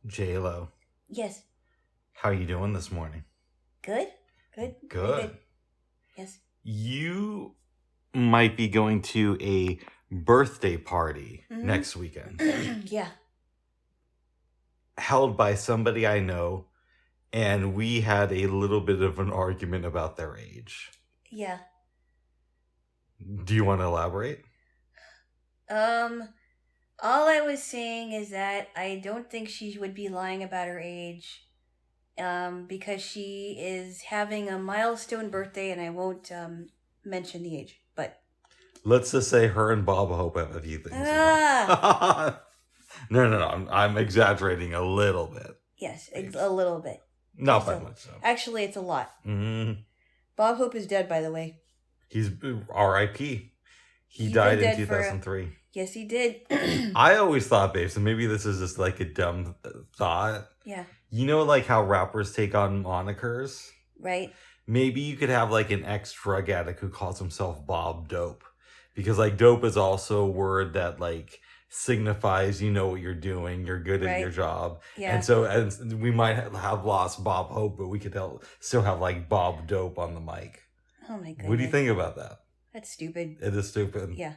Jaylo, Yes. how you doing this morning? Good? Good? Good. Yes. You might be going to a birthday party next weekend, Yeah. held by somebody I know, and we had a little bit of an argument about their age. Yeah. Do you want to elaborate? All I was saying is that I don't think she would be lying about her age. Because she is having a milestone birthday, and I won't mention the age, but Let's just say her and Bob Hope have a few things. No. I'm exaggerating a little bit. Yes, a little bit. Not by much, though. Actually, it's a lot. Mm-hmm. Bob Hope is dead, by the way. He's R.I.P. He died in 2003. Yes, he did. I always thought, babe, so maybe this is just like a dumb thought. Yeah. You know, like how rappers take on monikers? Right. Maybe you could have like an ex-drug addict who calls himself Bob Dope. Because like dope is also a word that like signifies you know what you're doing, you're good at your job. Yeah. And we might have lost Bob Hope, but we could still have like Bob Dope on the mic. Oh my goodness. What do you think about that? That's stupid. It is stupid? Yeah.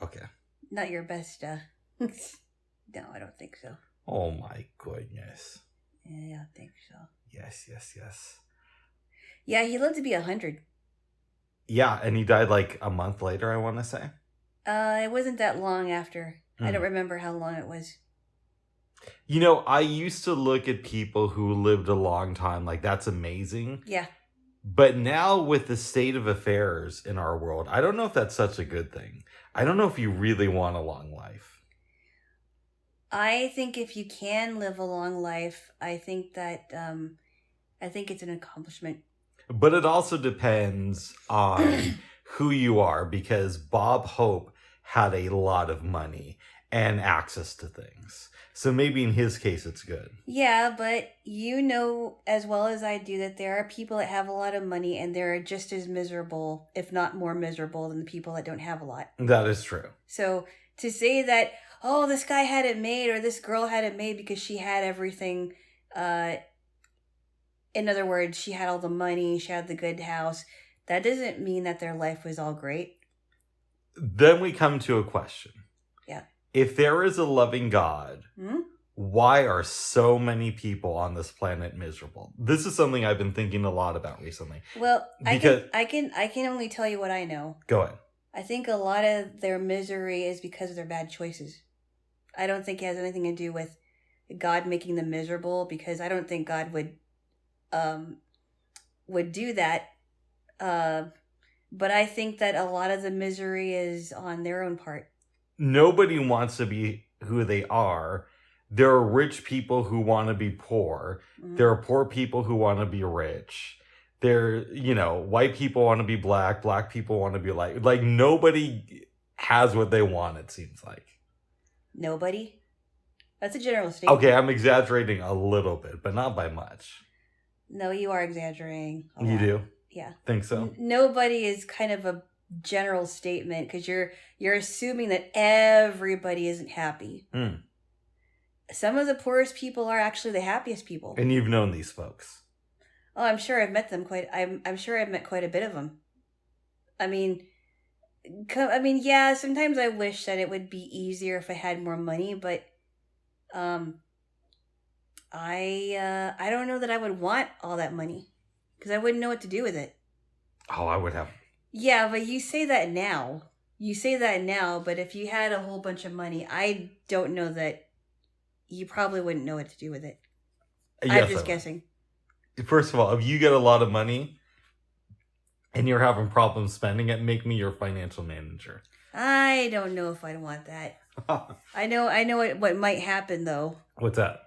Okay. Not your best, No, I don't think so. Oh my goodness. Yeah, I don't think so. Yes. Yeah, he lived to be 100. Yeah, and he died like a month later, I want to say. It wasn't that long after. I don't remember how long it was. You know, I used to look at people who lived a long time like that's amazing. Yeah. But now with the state of affairs in our world, I don't know if that's such a good thing. I don't know if you really want a long life. I think if you can live a long life, I think that I think it's an accomplishment. But it also depends on who you are, because Bob Hope had a lot of money and access to things. So maybe in his case it's good. Yeah, but you know as well as I do that there are people that have a lot of money and they're just as miserable, if not more miserable, than the people that don't have a lot. That is true. So to say that, oh, this guy had it made or this girl had it made because she had everything, in other words, she had all the money, she had the good house, that doesn't mean that their life was all great. Then we come to a question. Yeah. If there is a loving God, why are so many people on this planet miserable? This is something I've been thinking a lot about recently. Well, I can only tell you what I know. Go ahead. I think a lot of their misery is because of their bad choices. I don't think it has anything to do with God making them miserable, because I don't think God would do that. But I think that a lot of the misery is on their own part. Nobody wants to be who they are. There are rich people who want to be poor. Mm-hmm. There are poor people who want to be rich. White people want to be black. Black people want to be light. Like, nobody has what they want, it seems like. Nobody? That's a general statement. Okay, I'm exaggerating a little bit, but not by much. No, you are exaggerating a lot. You do? Yeah. Think so? Nobody is kind of a general statement, because you're assuming that everybody isn't happy. Some of the poorest people are actually the happiest people. And you've known these folks. Oh, I'm sure I've met them I'm sure I've met quite a bit of them. I mean, yeah, sometimes I wish that it would be easier if I had more money, but I don't know that I would want all that money, because I wouldn't know what to do with it. Oh, I would have. Yeah, but you say that now. But if you had a whole bunch of money, I don't know that you probably wouldn't know what to do with it. Yes, I'm just guessing. First of all, if you get a lot of money and you're having problems spending it, make me your financial manager. I don't know if I'd want that. I know what might happen, though. What's that?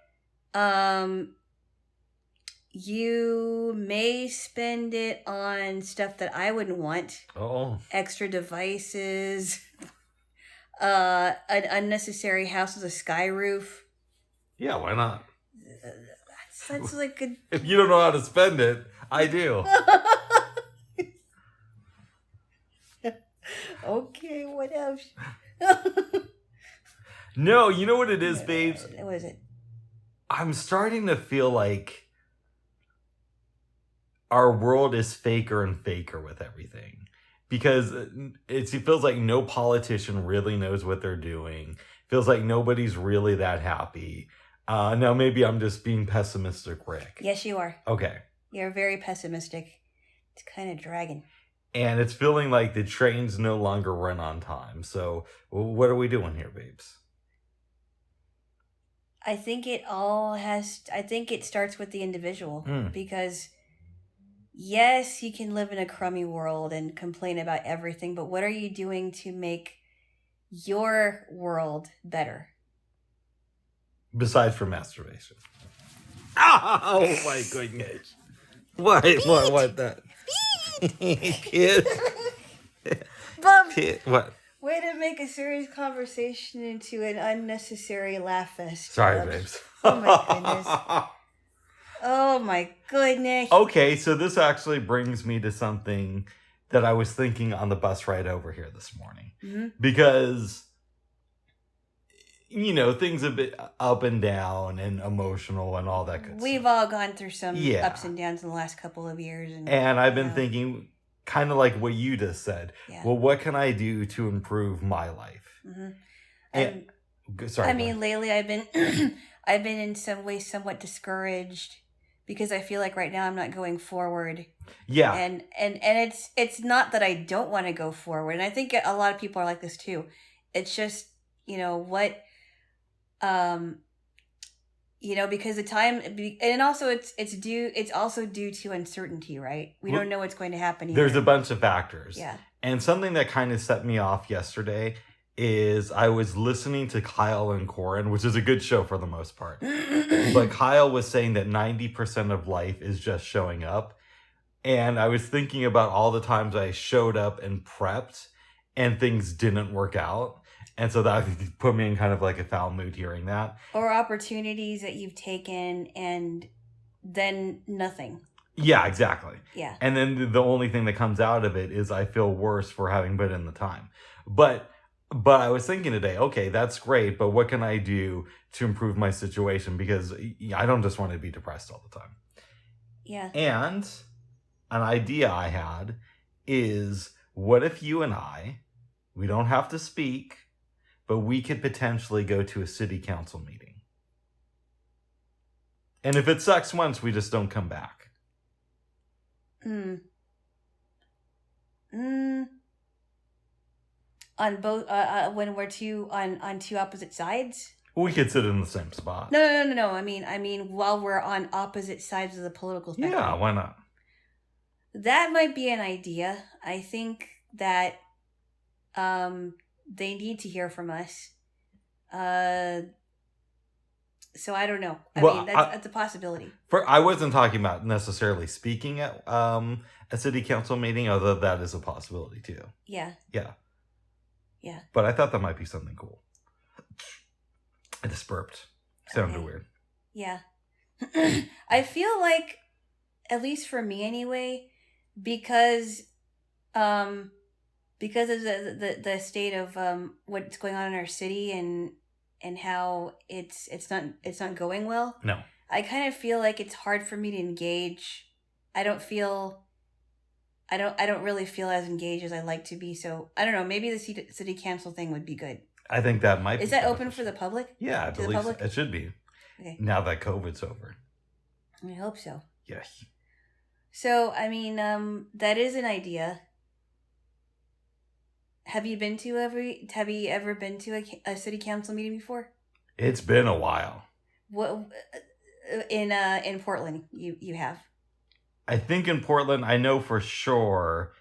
You may spend it on stuff that I wouldn't want. Oh. Extra devices. An unnecessary house with a sky roof. Yeah, why not? That's like a... If you don't know how to spend it, I do. Okay, what else? No, you know what it is, babes? What is it? I'm starting to feel like our world is faker and faker with everything. Because it feels like no politician really knows what they're doing. Feels like nobody's really that happy. Now, maybe I'm just being pessimistic, Rick. Yes, you are. Okay. You're very pessimistic. It's kind of dragging. And it's feeling like the trains no longer run on time. So, what are we doing here, babes? I think it starts with the individual. Because, yes, you can live in a crummy world and complain about everything, but what are you doing to make your world better? Besides from masturbation. Oh my goodness. What that? Kid. What? Way to make a serious conversation into an unnecessary laugh fest. Sorry, babes. Oh my goodness. Oh my goodness. Okay, so this actually brings me to something that I was thinking on the bus ride over here this morning. Mm-hmm. Because, things a bit up and down and emotional and all that good stuff. We've all gone through some ups and downs in the last couple of years. And I've been thinking, kind of like what you just said. Yeah. Well, what can I do to improve my life? Mm-hmm. Sorry. Lately I've been I've been in some ways somewhat discouraged because I feel like right now I'm not going forward. Yeah. And it's not that I don't want to go forward. And I think a lot of people are like this too. It's just, because the time, and also it's also due to uncertainty, right? We don't know what's going to happen either. There's a bunch of factors. Yeah. And something that kind of set me off yesterday is I was listening to Kyle and Corin, which is a good show for the most part. But Kyle was saying that 90% of life is just showing up. And I was thinking about all the times I showed up and prepped and things didn't work out. And so that put me in kind of like a foul mood hearing that. Or opportunities that you've taken and then nothing. Yeah, exactly. Yeah. And then the only thing that comes out of it is I feel worse for having put in the time. But I was thinking today, okay, that's great, but what can I do to improve my situation? Because I don't just want to be depressed all the time. Yeah. And an idea I had is, what if you and we don't have to speak, but we could potentially go to a city council meeting. And if it sucks once, we just don't come back. On both, when we're on two opposite sides? We could sit in the same spot. No. I mean, while we're on opposite sides of the political spectrum. Yeah, why not? That might be an idea. I think that they need to hear from us. So I don't know. I mean, that's a possibility. I wasn't talking about necessarily speaking at a city council meeting, although that is a possibility too. Yeah. Yeah. Yeah. But I thought that might be something cool. I just burped. Sounded weird. Yeah. I feel like, at least for me anyway, because of the state of what's going on in our city and how it's not going well. No. I kind of feel like it's hard for me to engage. I don't really feel as engaged as I'd like to be. So I don't know. Maybe the city council thing would be good. I think that might be. Is that open for the public? Yeah, I believe so. It should be. Okay. Now that COVID's over. I hope so. Yes. So, I mean, that is an idea. Have you ever been to a city council meeting before? It's been a while. What in Portland you have? I think in Portland, I know for sure.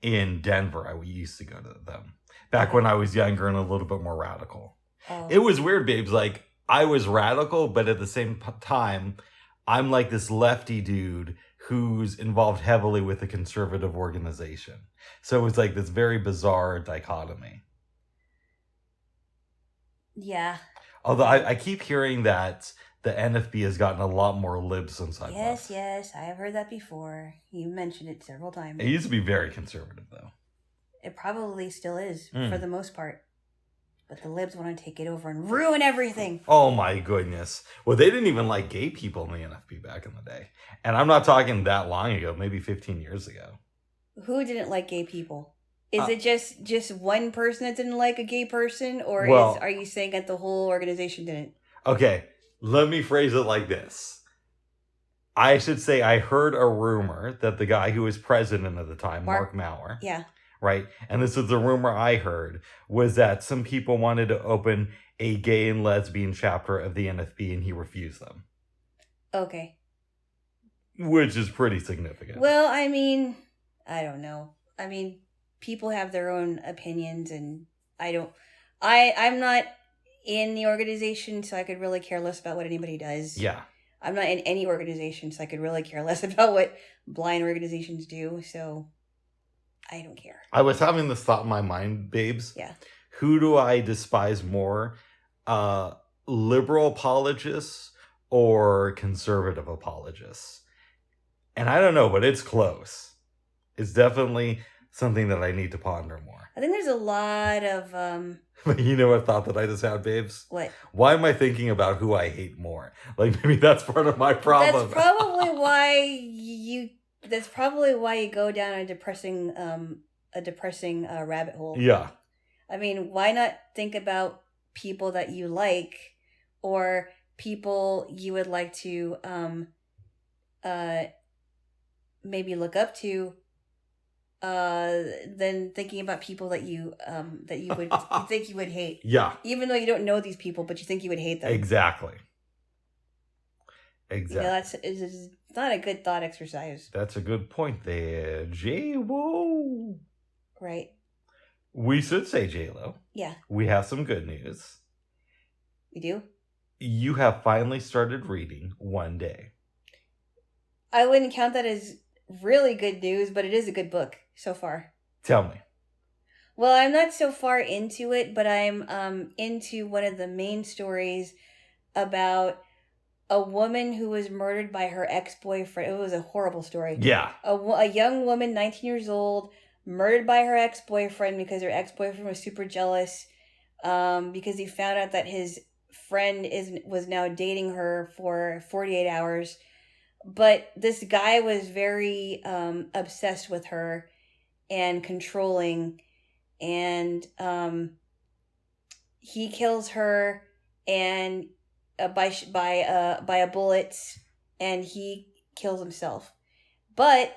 In Denver, we used to go to them back when I was younger and a little bit more radical. Oh. It was weird, babes. Like, I was radical, but at the same time, I'm like this lefty dude who's involved heavily with a conservative organization. So it was like this very bizarre dichotomy. Yeah. Although I keep hearing that the NFB has gotten a lot more libs since I left. Yes, I have heard that before. You mentioned it several times. It used to be very conservative, though. It probably still is, for the most part. But the libs want to take it over and ruin everything. Oh my goodness. Well, they didn't even like gay people in the NFB back in the day. And I'm not talking that long ago, maybe 15 years ago. Who didn't like gay people? Is it just one person that didn't like a gay person? Or are you saying that the whole organization didn't? Okay, let me phrase it like this. I should say I heard a rumor that the guy who was president at the time, Mark Maurer. Yeah. Right? And this is the rumor I heard, was that some people wanted to open a gay and lesbian chapter of the NFB and he refused them. Okay. Which is pretty significant. Well, I mean, I don't know. I mean, people have their own opinions and I'm not in the organization, so I could really care less about what anybody does. Yeah. I'm not in any organization, so I could really care less about what blind organizations do, so I don't care. I was having this thought in my mind, babes. Yeah. Who do I despise more? Liberal apologists or conservative apologists? And I don't know, but it's close. It's definitely something that I need to ponder more. I think there's a lot of... You know what thought that I just had, babes? What? Why am I thinking about who I hate more? Like, maybe that's part of my problem. That's probably why you go down a depressing rabbit hole. Yeah. I mean, why not think about people that you like or people you would like to maybe look up to than thinking about people that you would you think you would hate. Yeah. Even though you don't know these people, but you think you would hate them. Exactly. You know, it's not a good thought exercise. That's a good point there, Jaylo. Right. We should say Jaylo. Yeah. We have some good news. We do? You have finally started reading One Day. I wouldn't count that as really good news, but it is a good book so far. Tell me. Well, I'm not so far into it, but I'm into one of the main stories about a woman who was murdered by her ex-boyfriend. It was a horrible story. Yeah. A young woman, 19 years old, murdered by her ex-boyfriend because her ex-boyfriend was super jealous because he found out that his friend was now dating her for 48 hours. But this guy was very obsessed with her and controlling, and he kills her and by a bullet, and he kills himself. But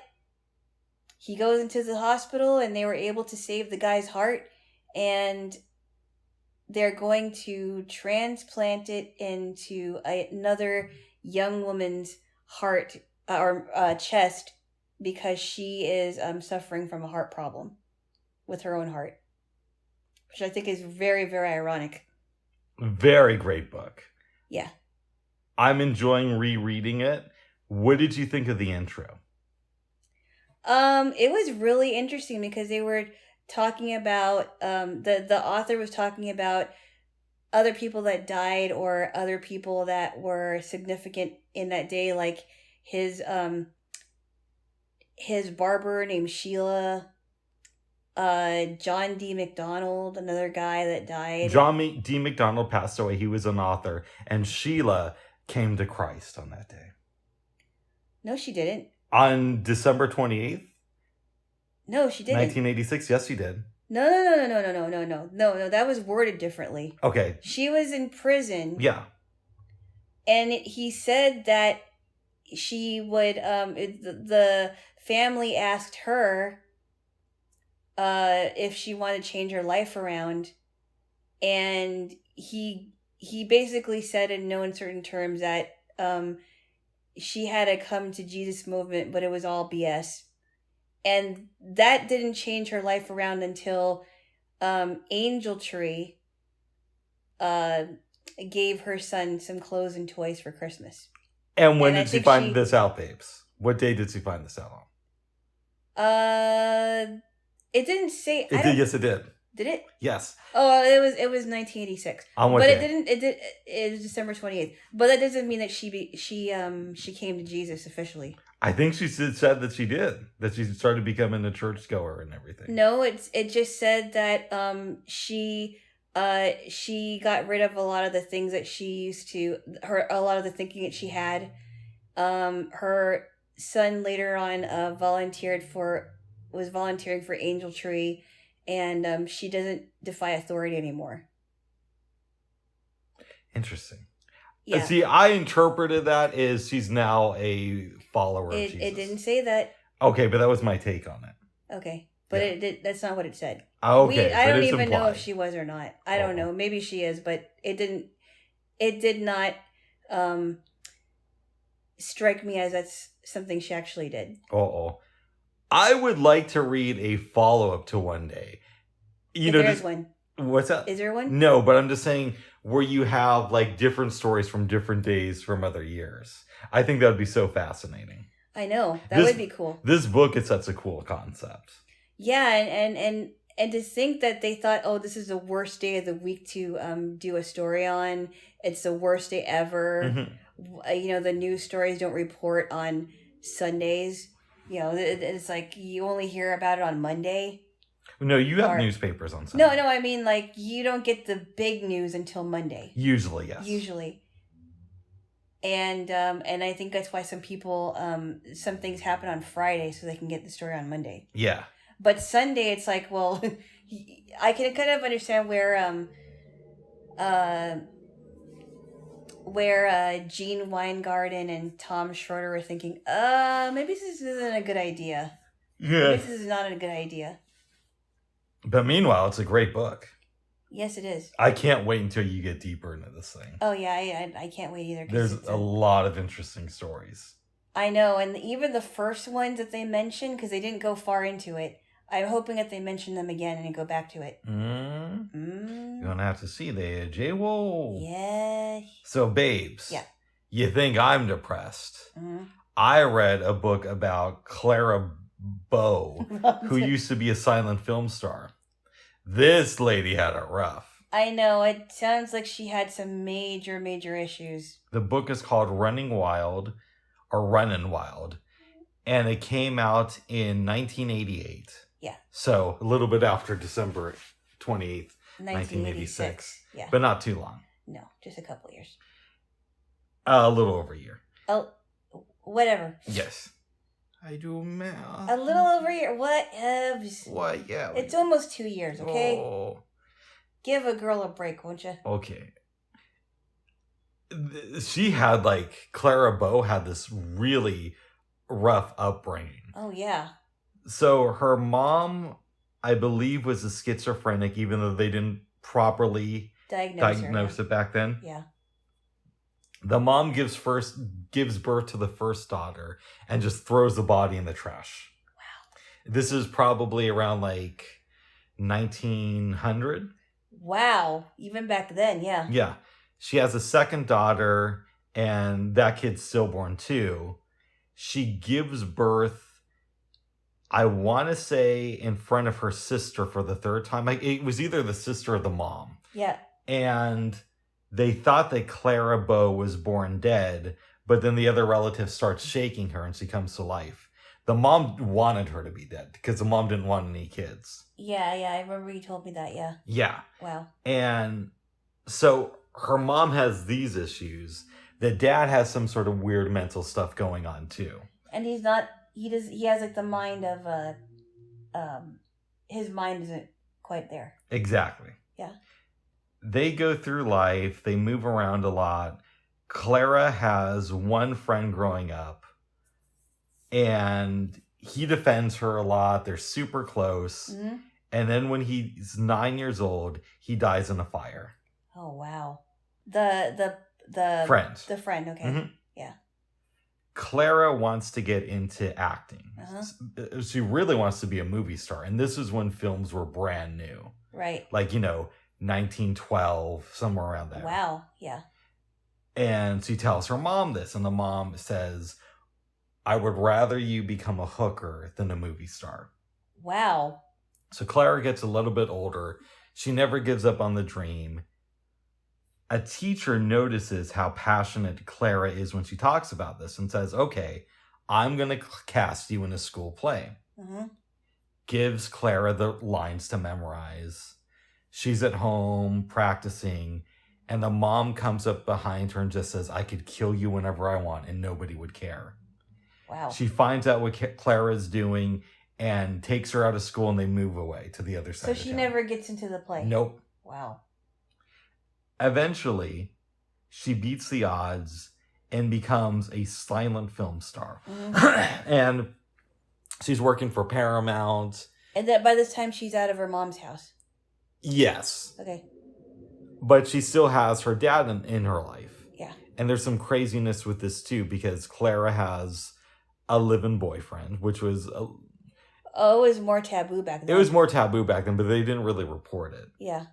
he goes into the hospital, and they were able to save the guy's heart, and they're going to transplant it into another young woman's heart or chest because she is suffering from a heart problem with her own heart, which I think is very, very ironic. Very great book. Yeah. I'm enjoying rereading it. What did you think of the intro? It was really interesting because they were talking about the author was talking about other people that died or other people that were significant in that day, like his barber named Sheila, John D. McDonald, another guy that died. John D. McDonald passed away. He was an author, and Sheila came to Christ on that day. No, she didn't. On December 28th? No, she didn't. 1986? Yes, she did. No, that was worded differently. Okay. She was in prison. Yeah. And he said that she would, the family asked her if she wanted to change her life around. And he basically said in no uncertain terms that she had a come to Jesus movement, but it was all BS. And that didn't change her life around until Angel Tree gave her son some clothes and toys for Christmas. And when did she find this out, babes? What day did she find this out on? It didn't say. Yes, it did. Did it? Yes. Oh, it was 1986. On what but day? It was December 28th. But that doesn't mean that she came to Jesus officially. I think she said that she did. That she started becoming a churchgoer and everything. No, it just said that she She got rid of a lot of the things that she used to, a lot of the thinking that she had. Her son later on was volunteering for Angel Tree, and she doesn't defy authority anymore. Interesting. Yeah. See, I interpreted that as she's now a follower of Jesus. It didn't say that. Okay, but that was my take on it. Okay, but that's not what it said. Okay, I don't even know if she was or not. I don't know. Maybe she is, but it did not strike me as that's something she actually did. I would like to read a follow-up to One Day. There's one. What's that? Is there one? No, but I'm just saying where you have like different stories from different days from other years. I think that would be so fascinating. I know. That would be cool. This book is such a cool concept. Yeah, and to think that they thought, oh, this is the worst day of the week to do a story on. It's the worst day ever. Mm-hmm. The news stories don't report on Sundays. It's like you only hear about it on Monday. No, you have newspapers on Sunday. No, I mean like you don't get the big news until Monday. Usually, yes. Usually. And I think that's why some people some things happen on Friday so they can get the story on Monday. Yeah. But Sunday it's like, well, I can kind of understand where Gene Weingarten and Tom Schroeder were thinking, maybe this isn't a good idea. Yeah. Maybe this is not a good idea. But meanwhile, it's a great book. Yes, it is. I can't wait until you get deeper into this thing. Oh, yeah, I can't wait either. There's a lot of interesting stories. I know, and even the first ones that they mentioned, because they didn't go far into it, I'm hoping that they mention them again and go back to it. You're going to have to see there, Jaylo. Yeah. So, babes. Yeah. You think I'm depressed? Mm-hmm. I read a book about Clara Bow, who used to be a silent film star. This lady had it rough. I know. It sounds like she had some major, major issues. The book is called Running Wild, and it came out in 1988. Yeah. So a little bit after December 28th, 1986. Yeah. But not too long. No, just a couple years. A little over a year. Oh, whatever. Yes. I do math. A little over a year. What? What? Yeah. It's almost 2 years, okay? Oh. Give a girl a break, won't you? Okay. She had, Clara Bow had this really rough upbringing. Oh, yeah. So her mom, I believe, was a schizophrenic, even though they didn't properly diagnose it back then. Yeah. The mom gives birth to the first daughter and just throws the body in the trash. Wow. This is probably around 1900. Wow. Even back then, yeah. Yeah. She has a second daughter and that kid's stillborn too. She gives birth, I want to say, in front of her sister for the third time. It was either the sister or the mom. Yeah. And they thought that Clara Bow was born dead, but then the other relative starts shaking her and she comes to life. The mom wanted her to be dead because the mom didn't want any kids. Yeah, I remember you told me that, yeah. Yeah. Wow. And so her mom has these issues. The dad has some sort of weird mental stuff going on too. And he has the mind of his mind isn't quite there. Exactly. Yeah. They go through life. They move around a lot. Clara has one friend growing up. And he defends her a lot. They're super close. Mm-hmm. And then when he's 9 years old, he dies in a fire. Oh, wow. The friend. The friend, okay. Mm-hmm. Yeah. Clara wants to get into acting. Uh-huh. She really wants to be a movie star. And this is when films were brand new. Right. 1912, somewhere around there. Wow, yeah. And she tells her mom this, and the mom says, I would rather you become a hooker than a movie star. Wow. So Clara gets a little bit older. She never gives up on the dream. A teacher notices how passionate Clara is when she talks about this and says, okay, I'm going to cast you in a school play. Mm-hmm. Gives Clara the lines to memorize. She's at home practicing, and the mom comes up behind her and just says, I could kill you whenever I want, and nobody would care. Wow. She finds out what Clara's doing and takes her out of school, and they move away to the other side of town. So she never gets into the play? Nope. Wow. Eventually, she beats the odds and becomes a silent film star. And she's working for Paramount. And that by this time, she's out of her mom's house? Yes. Okay. But she still has her dad in her life. Yeah. And there's some craziness with this, too, because Clara has a live-in boyfriend, which was... it was more taboo back then. It was more taboo back then, but they didn't really report it. Yeah.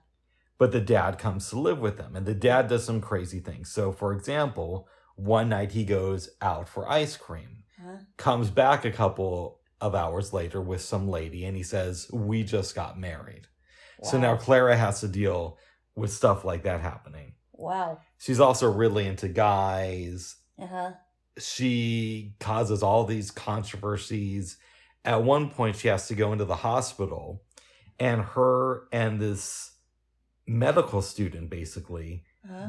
But the dad comes to live with them, and the dad does some crazy things. So, for example, one night he goes out for ice cream, comes back a couple of hours later with some lady, and he says, we just got married. Wow. So now Clara has to deal with stuff like that happening. Wow. She's also really into guys. Uh-huh. She causes all these controversies. At one point, she has to go into the hospital, and her and this medical student basically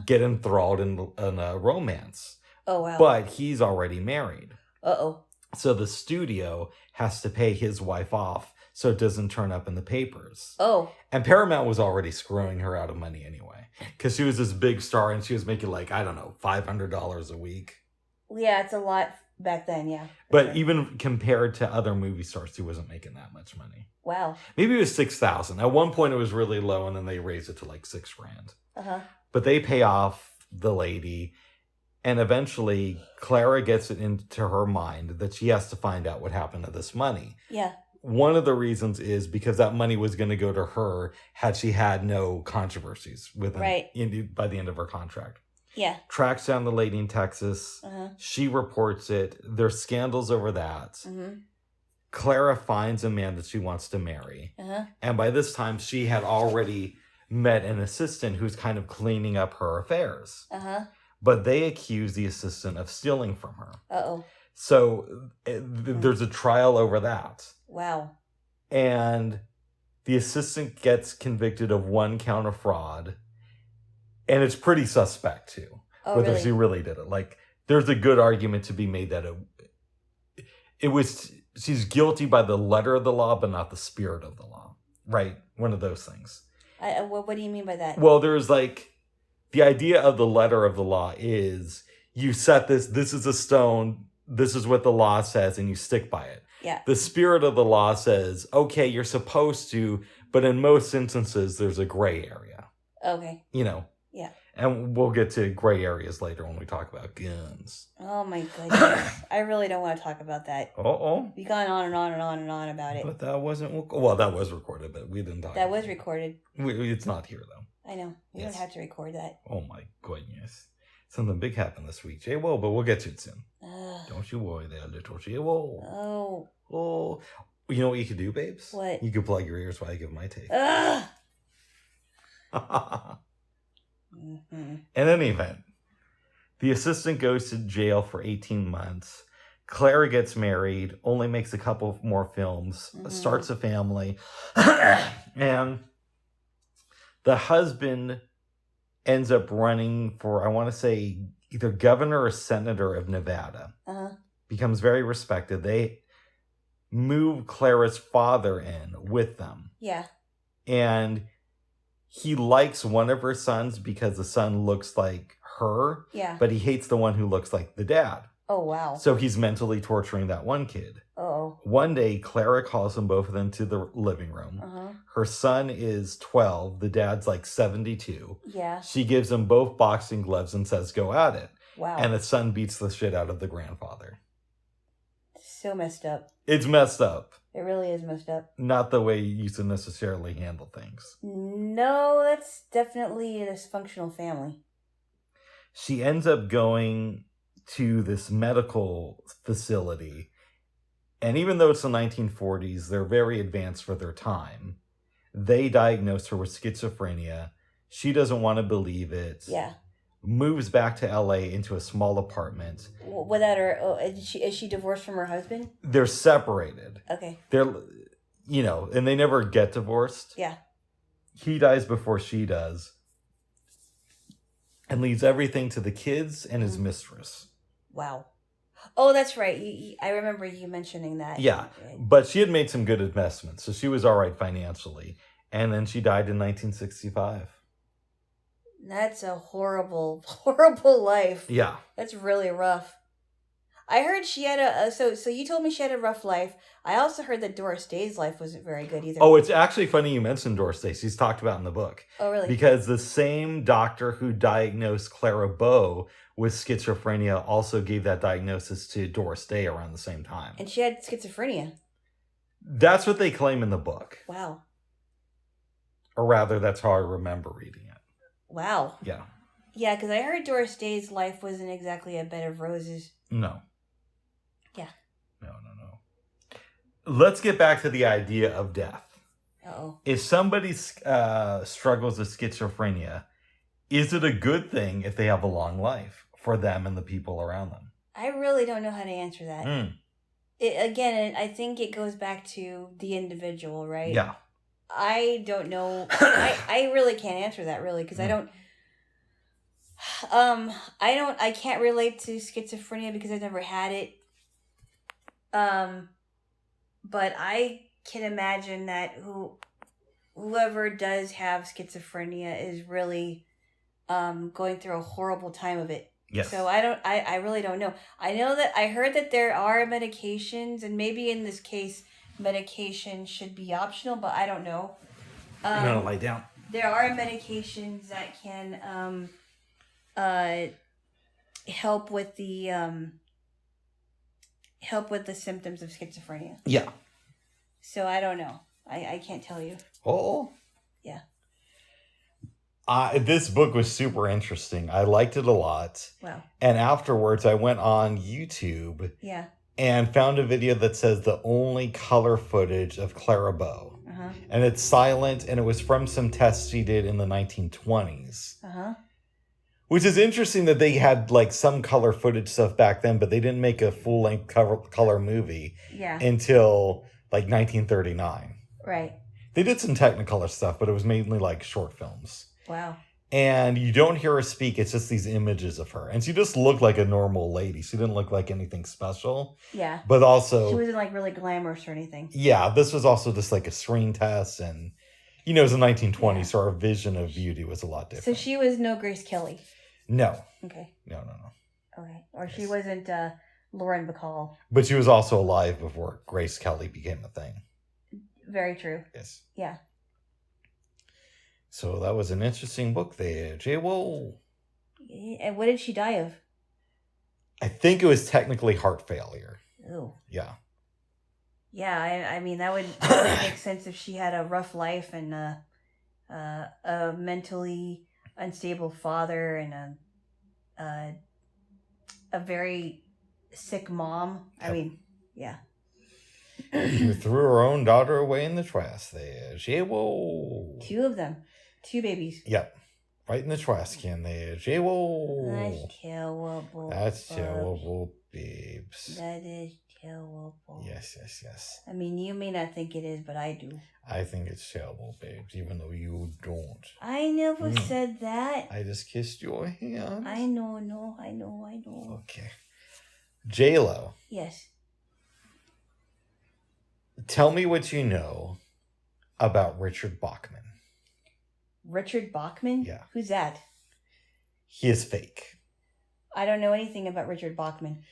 get enthralled in a romance. Oh, wow. But he's already married. Uh-oh. So the studio has to pay his wife off so it doesn't turn up in the papers. Oh. And Paramount was already screwing her out of money anyway. Because she was this big star and she was making $500 a week. Yeah, it's a lot back then, yeah. But even compared to other movie stars, she wasn't making that much money. Wow. Maybe it was $6,000. At one point it was really low, and then they raised it to $6,000. Uh-huh. But they pay off the lady, and eventually Clara gets it into her mind that she has to find out what happened to this money. Yeah. One of the reasons is because that money was going to go to her had she had no controversies by the end of her contract. Yeah. Tracks down the lady in Texas. Uh-huh. She reports it. There's scandals over that. Mm-hmm. Clara finds a man that she wants to marry. Uh-huh. And by this time, she had already met an assistant who's kind of cleaning up her affairs. Uh-huh. But they accuse the assistant of stealing from her. Uh-oh. So there's a trial over that. Wow. And the assistant gets convicted of 1 count of fraud. And it's pretty suspect, too. Whether she really did it. There's a good argument to be made that she's guilty by the letter of the law, but not the spirit of the law. Right? One of those things. What do you mean by that? Well, there's the idea of the letter of the law is you set this is a stone, this is what the law says, and you stick by it. Yeah. The spirit of the law says, okay, you're supposed to, but in most instances, there's a gray area. Okay. Yeah. And we'll get to gray areas later when we talk about guns. Oh, my goodness. I really don't want to talk about that. Uh-oh. We've gone on and on and on and on about it. But that wasn't... Well, that was recorded, but we didn't talk That about was recorded. It's not here, though. I know. We don't have to record that. Oh, my goodness. Something big happened this week, Jaylo, but we'll get to it soon. Don't you worry there, little Jaylo. Oh. Oh. You know what you could do, babes? What? You could plug your ears while I give my take. Mm-hmm. In any event, the assistant goes to jail for 18 months. Clara gets married, only makes a couple more films, starts a family, and the husband ends up running for, I want to say, either governor or senator of Nevada. Becomes very respected. They move Clara's father in with them. Yeah. And he likes one of her sons because the son looks like her. Yeah. But he hates the one who looks like the dad. Oh, wow. So he's mentally torturing that one kid. Oh. One day, Clara calls them both of them to the living room. Her son is 12. The dad's 72. Yeah. She gives them both boxing gloves and says, go at it. Wow. And the son beats the shit out of the grandfather. So messed up. It's messed up. It really is messed up. Not the way you used to necessarily handle things. No, that's definitely a dysfunctional family. She ends up going to this medical facility. And even though it's the 1940s, they're very advanced for their time. They diagnose her with schizophrenia. She doesn't want to believe it. Yeah. Moves back to LA into a small apartment. Without her, is she divorced from her husband? They're separated. Okay. They're, and they never get divorced. Yeah. he dies before she does and leaves everything to the kids and his mistress. Wow. Oh, that's right. I remember you mentioning that. Yeah, but she had made some good investments, so she was all right financially. And then she died in 1965. That's a horrible, horrible life. Yeah. That's really rough. I heard she had so you told me she had a rough life. I also heard that Doris Day's life wasn't very good either. Oh, it's actually funny you mentioned Doris Day. She's talked about in the book. Oh, really? Because the same doctor who diagnosed Clara Bow with schizophrenia also gave that diagnosis to Doris Day around the same time. And she had schizophrenia. That's what they claim in the book. Wow. Or rather, that's how I remember reading it. Wow. Yeah. Yeah, because I heard Doris Day's life wasn't exactly a bed of roses. No. Yeah. No. Let's get back to the idea of death. Uh-oh. If somebody struggles with schizophrenia, is it a good thing if they have a long life for them and the people around them? I really don't know how to answer that. Again, I think it goes back to the individual, right? Yeah. I don't know. I really can't answer that, really, because I can't relate to schizophrenia because I've never had it. But I can imagine that whoever does have schizophrenia is really going through a horrible time of it. Yes. So I really don't know. I know that I heard that there are medications, and maybe in this case medication should be optional, but I don't know. I'm gonna lie down. There are medications that can help with the symptoms of schizophrenia. Yeah. So I don't know. I can't tell you. Oh. Yeah. This book was super interesting. I liked it a lot. Wow. And afterwards, I went on YouTube. Yeah. And found a video that says the only color footage of Clara Bow. Uh-huh. And it's silent, and it was from some tests she did in the 1920s. Uh-huh. Which is interesting that they had like some color footage stuff back then, but they didn't make a full-length color movie until like 1939. Right. They did some Technicolor stuff, but it was mainly like short films. Wow. And you don't hear her speak. It's just these images of her. And she just looked like a normal lady. She didn't look like anything special. Yeah. But also... she wasn't like really glamorous or anything. Yeah, this was also just like a screen test. And, you know, it was the 1920s, so our vision of beauty was a lot different. So she was no Grace Kelly? No. Okay. No. Okay. Or she wasn't Lauren Bacall. But she was also alive before Grace Kelly became a thing. Very true. Yes. Yeah. So that was an interesting book there, Jaylo. And what did she die of? I think it was technically heart failure. Oh. Yeah. Yeah, I mean, that would make sense if she had a rough life and a mentally unstable father and a very sick mom. Yep. I mean, yeah. She threw her own daughter away in the trash there. Jaylo. 2 of them. 2 babies. Yep. Right in the trash can there. Jaylo. That's terrible. That's terrible, babes. That is terrible. Yes. I mean, you may not think it is, but I do. I think it's terrible, babes, even though you don't. I never said that. I just kissed your hand. I know. I know. Okay. Jaylo. Yes. Tell me what you know about Richard Bachman. Richard Bachman? Yeah. Who's that? He is fake. I don't know anything about Richard Bachman.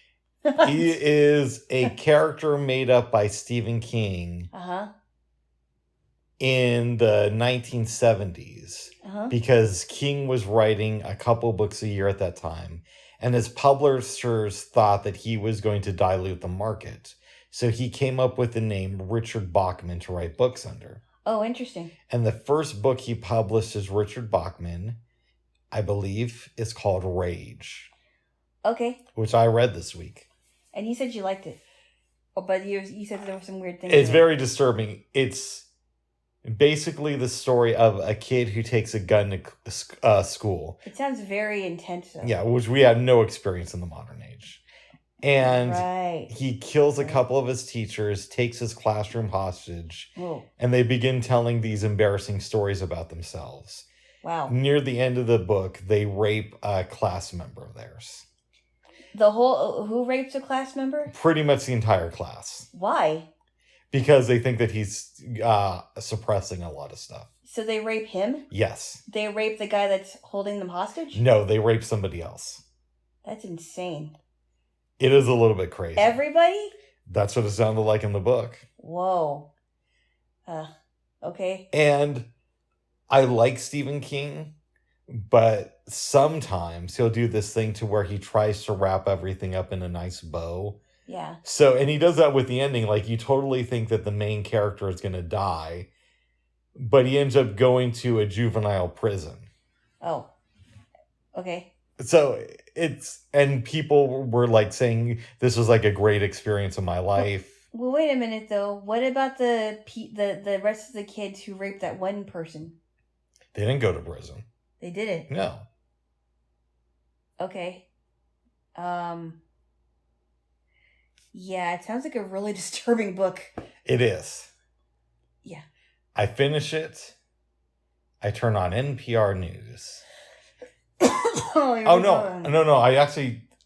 He is a character made up by Stephen King in the 1970s because King was writing a couple books a year at that time, and his publishers thought that he was going to dilute the market. So he came up with the name Richard Bachman to write books under. Oh, interesting. And the first book he published is Richard Bachman, I believe, is called Rage. Okay. Which I read this week. And you said you liked it. Oh, but you said there were some weird things. It's very disturbing. It's basically the story of a kid who takes a gun to school. It sounds very intense, though. Yeah, which we have no experience in the modern age. And he kills a couple of his teachers, takes his classroom hostage, and they begin telling these embarrassing stories about themselves. Wow. Near the end of the book, they rape a class member of theirs. Who rapes a class member? Pretty much the entire class. Why? Because they think that he's suppressing a lot of stuff. So they rape him? Yes. They rape the guy that's holding them hostage? No, they rape somebody else. That's insane. It is a little bit crazy. Everybody? That's what it sounded like in the book. Whoa. Okay. And I like Stephen King, but sometimes he'll do this thing to where he tries to wrap everything up in a nice bow. Yeah. So, and he does that with the ending. Like, you totally think that the main character is going to die, but he ends up going to a juvenile prison. Oh. Okay. So and people were like saying this was like a great experience in my life. Well, wait a minute though. What about the rest of the kids who raped that one person? They didn't go to prison. They didn't? No. Okay. Yeah, it sounds like a really disturbing book. It is. Yeah. I finish it. I turn on NPR News. No.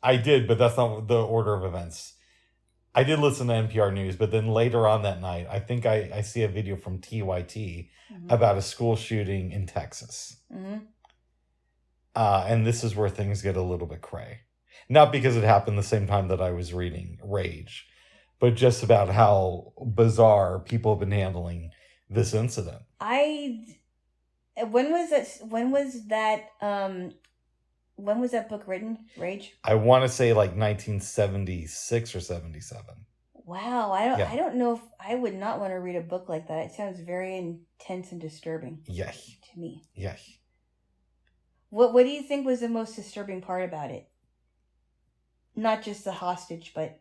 I did, but that's not the order of events. I did listen to NPR News, but then later on that night, I think I see a video from TYT about a school shooting in Texas. Mm-hmm. And this is where things get a little bit cray. Not because it happened the same time that I was reading Rage, but just about how bizarre people have been handling this incident. When was that book written? Rage? I want to say like 1976 or 77. Wow, I don't know if I would not want to read a book like that. It sounds very intense and disturbing. Yeah. To me. Yeah. What do you think was the most disturbing part about it? Not just the hostage, but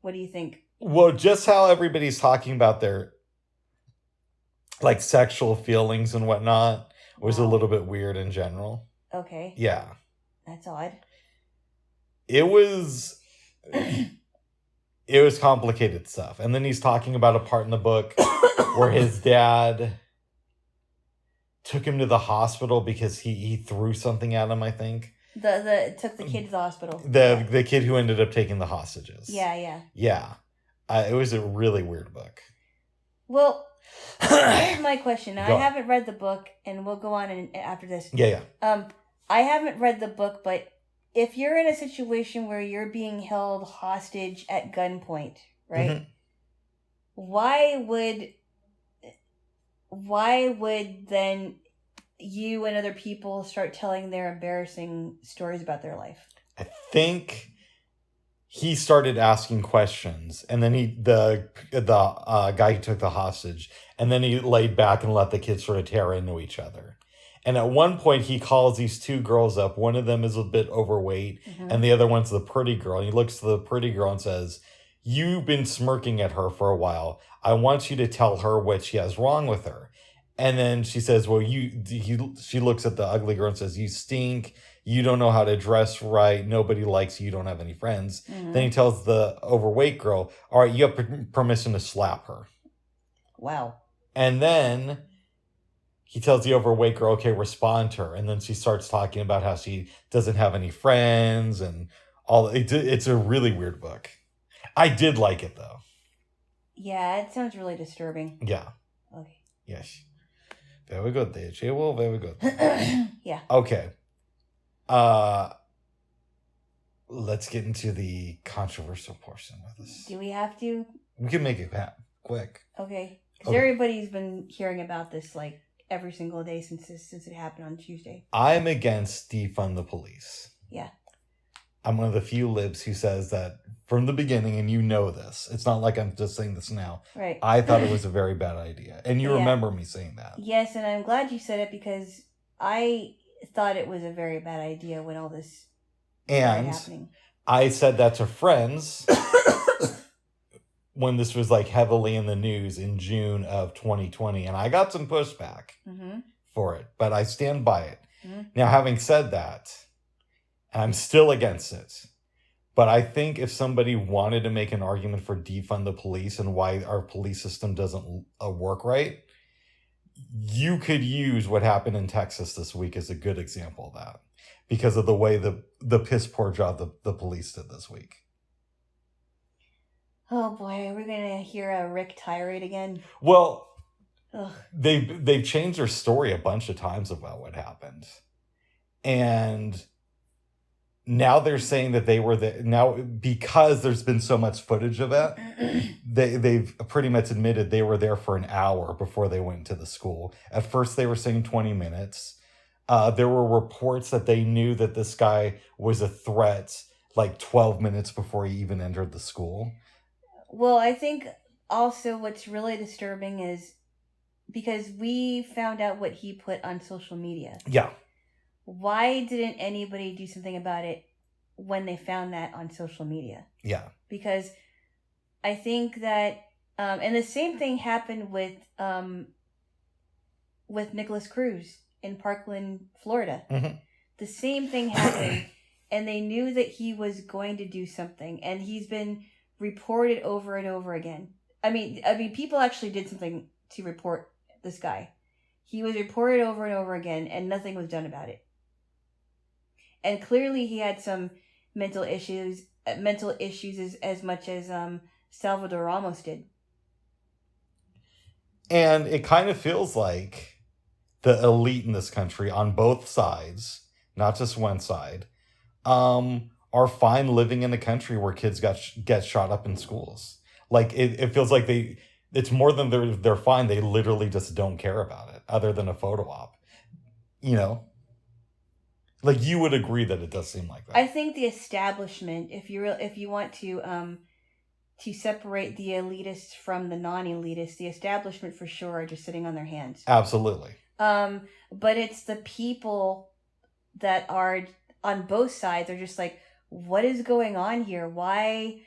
what do you think? Well, just how everybody's talking about their like sexual feelings and whatnot was a little bit weird in general. Okay. Yeah. That's odd. It was complicated stuff. And then he's talking about a part in the book where his dad took him to the hospital because he threw something at him, I think. Took the kid to the hospital. The kid who ended up taking the hostages. Yeah. Yeah. It was a really weird book. Well, here's my question. Now, I haven't read the book, and we'll go on after this. Yeah. I haven't read the book, but if you're in a situation where you're being held hostage at gunpoint, right? Mm-hmm. Why would then you and other people start telling their embarrassing stories about their life? I think he started asking questions, and then the guy who took the hostage, and then he laid back and let the kids sort of tear into each other. And at one point, he calls these two girls up. One of them is a bit overweight, and the other one's the pretty girl. And he looks to the pretty girl and says, "You've been smirking at her for a while. I want you to tell her what she has wrong with her." And then she says, "Well, she looks at the ugly girl and says, 'You stink. You don't know how to dress right. Nobody likes you. You don't have any friends.'" Mm-hmm. Then he tells the overweight girl, "All right, you have permission to slap her." Wow. And then he tells the overweight girl, "Okay, respond to her." And then she starts talking about how she doesn't have any friends and all. It's a really weird book. I did like it, though. Yeah, it sounds really disturbing. Yeah. Okay. Yes. Very good there, Jaylo. Very good. Yeah. Okay. Let's get into the controversial portion of this. Do we have to? We can make it quick. Okay. Because everybody's been hearing about this like every single day since it happened on Tuesday. I'm against defund the police. Yeah. I'm one of the few libs who says that from the beginning, and you know this. It's not like I'm just saying this now. Right. I thought it was a very bad idea. And you remember me saying that. Yes, and I'm glad you said it because I thought it was a very bad idea when all this started happening. I said that to friends when this was like heavily in the news in June of 2020. And I got some pushback for it, but I stand by it. Mm-hmm. Now, having said that, I'm still against it. But I think if somebody wanted to make an argument for defund the police and why our police system doesn't work right, you could use what happened in Texas this week as a good example of that, because of the way the piss poor job the police did this week. Oh boy, are we gonna hear a Rick tirade again? Well, they've changed their story a bunch of times about what happened, and now they're saying that they were there. Now, because there's been so much footage of it, they've pretty much admitted they were there for an hour before they went to the school. At first, they were saying 20 minutes. There were reports that they knew that this guy was a threat like 12 minutes before he even entered the school. Well, I think also what's really disturbing is because we found out what he put on social media. Yeah. Why didn't anybody do something about it when they found that on social media? Yeah. Because I think that, and the same thing happened with Nicholas Cruz in Parkland, Florida. Mm-hmm. The same thing happened, and they knew that he was going to do something, and he's been reported over and over again. I mean, people actually did something to report this guy. He was reported over and over again, and nothing was done about it. And clearly, he had some mental issues as much as Salvador Ramos did. And it kind of feels like the elite in this country, on both sides, not just one side, are fine living in a country where kids get shot up in schools. Like it feels like it's more than they're fine. They literally just don't care about it, other than a photo op. You know, like you would agree that it does seem like that. I think the establishment, if you want to separate the elitists from the non-elitists, the establishment for sure are just sitting on their hands. Absolutely. But it's the people that are on both sides are just like, what is going on here? Why,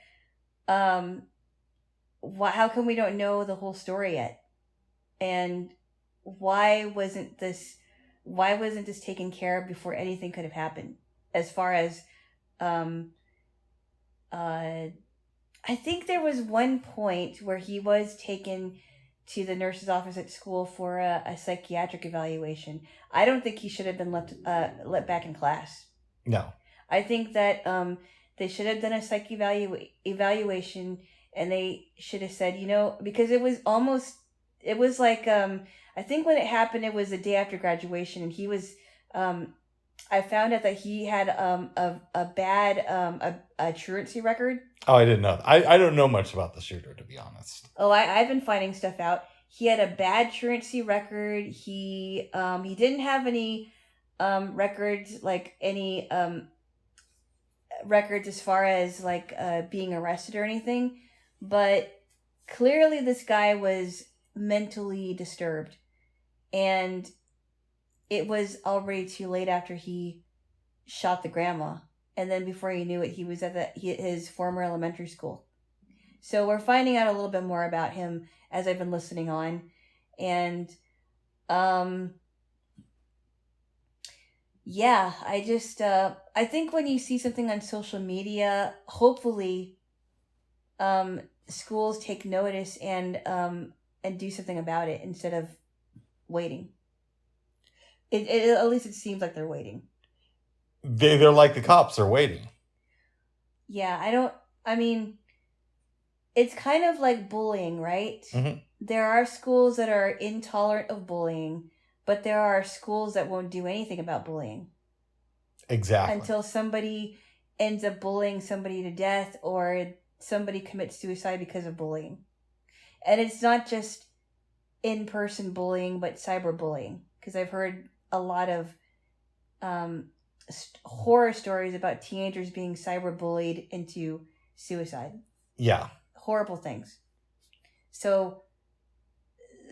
how come we don't know the whole story yet? And why wasn't this taken care of before anything could have happened? As far as, I think there was one point where he was taken to the nurse's office at school for a psychiatric evaluation. I don't think he should have been let back in class. No. I think that they should have done a psych evaluation, and they should have said, because it was like, I think when it happened, it was the day after graduation, and he was, I found out that he had a bad truancy record. Oh, I didn't know. I don't know much about the shooter, to be honest. Oh, I've been finding stuff out. He had a bad truancy record. He didn't have any records, like any records as far as like being arrested or anything. But clearly this guy was mentally disturbed. And it was already too late after he shot the grandma. And then before he knew it, he was at his former elementary school. So we're finding out a little bit more about him as I've been listening on. And, yeah, I just, I think when you see something on social media, hopefully, schools take notice and do something about it instead of waiting. It at least it seems like they're waiting. They're like the cops are waiting. Yeah, it's kind of like bullying, right? Mm-hmm. There are schools that are intolerant of bullying, but there are schools that won't do anything about bullying. Exactly. Until somebody ends up bullying somebody to death or somebody commits suicide because of bullying. And it's not just in-person bullying, but cyberbullying. Because I've heard a lot of horror stories about teenagers being cyberbullied into suicide. Yeah. Horrible things. So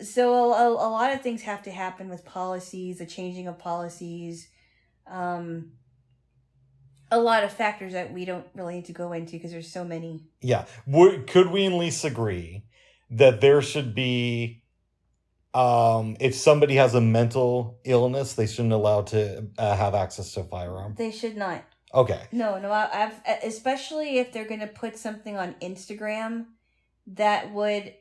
a lot of things have to happen with policies, the changing of policies, a lot of factors that we don't really need to go into because there's so many. Yeah. Could we at least agree that there should be, if somebody has a mental illness, they shouldn't allow to have access to a firearm? They should not. Okay. No, I've especially if they're going to put something on Instagram that would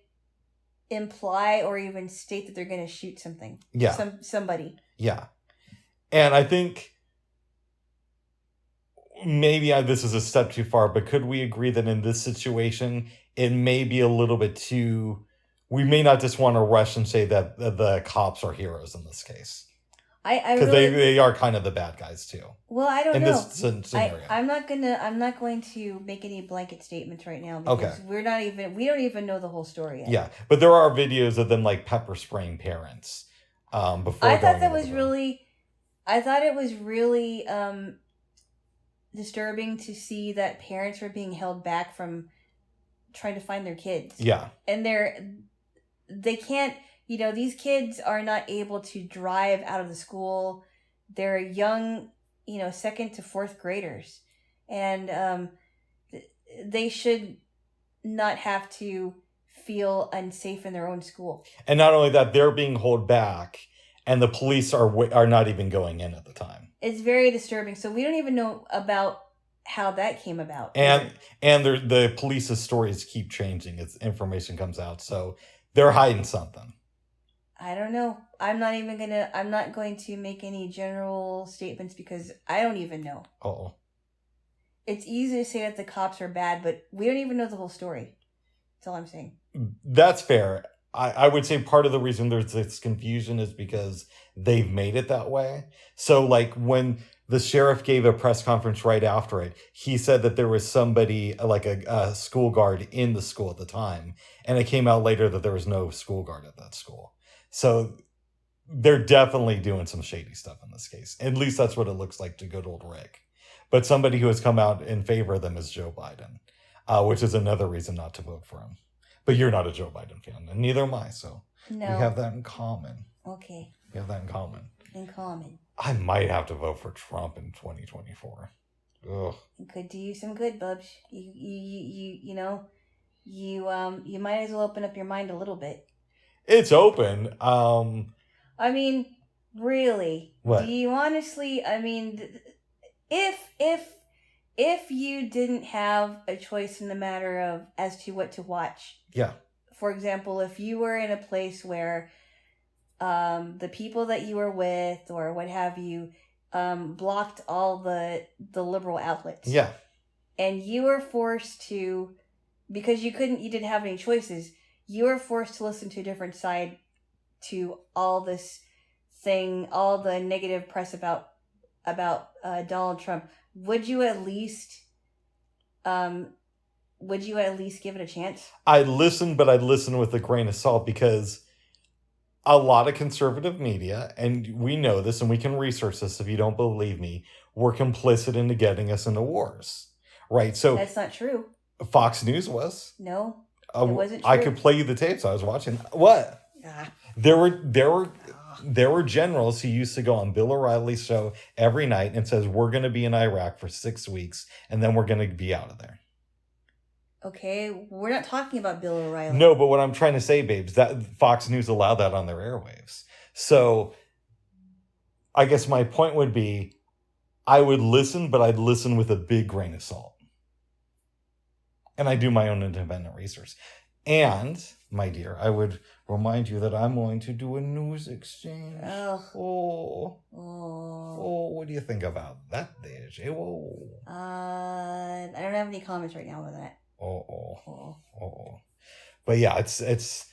imply or even state that they're going to shoot something. Yeah. Somebody. Yeah. And I think maybe this is a step too far, but could we agree that in this situation, it may be a little bit too... We may not just want to rush and say that the cops are heroes in this case. Because really, they are kind of the bad guys too. Well, I don't know. In this scenario. I'm not going to make any blanket statements right now because we don't even know the whole story yet. Yeah, but there are videos of them like pepper spraying parents before. I thought it was really disturbing to see that parents were being held back from trying to find their kids. Yeah. And they can't, these kids are not able to drive out of the school. They're young, second to fourth graders. And they should not have to feel unsafe in their own school. And not only that, they're being held back and the police are not even going in at the time. It's very disturbing. So we don't even know about how that came about. And the police's stories keep changing as information comes out. So they're hiding something. I don't know. I'm not going to make any general statements because I don't even know. Uh-oh. It's easy to say that the cops are bad, but we don't even know the whole story. That's all I'm saying. That's fair. I would say part of the reason there's this confusion is because they've made it that way. So like when the sheriff gave a press conference right after it, he said that there was somebody like a school guard in the school at the time. And it came out later that there was no school guard at that school. So they're definitely doing some shady stuff in this case. At least that's what it looks like to good old Rick. But somebody who has come out in favor of them is Joe Biden, which is another reason not to vote for him. But you're not a Joe Biden fan, and neither am I, so no. We have that in common. Okay. We have that in common. In common. I might have to vote for Trump in 2024. Ugh. It could do you some good, Bubs. You might as well open up your mind a little bit. It's open. I mean, really. What? Do you honestly? I mean, if you didn't have a choice in the matter of as to what to watch. Yeah. For example, if you were in a place where the people that you were with or what have you blocked all the liberal outlets. Yeah. And you were forced to, because you didn't have any choices, you were forced to listen to a different side to all this thing, all the negative press about Donald Trump. Would you at least give it a chance? I'd listen, but I'd listen with a grain of salt because a lot of conservative media, and we know this and we can research this if you don't believe me, were complicit into getting us into wars. Right? So that's not true. Fox News was. No. It wasn't true. I could play you the tapes I was watching. What? There were generals who used to go on Bill O'Reilly's show every night and says, we're going to be in Iraq for 6 weeks and then we're going to be out of there. Okay, we're not talking about Bill O'Reilly. No, but what I'm trying to say, babes, that Fox News allowed that on their airwaves. So I guess my point would be I would listen, but I'd listen with a big grain of salt. And I do my own independent research. And, my dear, I would remind you that I'm going to do a news exchange. Oh, what do you think about that, there, Jaylo? I don't have any comments right now on that. But yeah, it's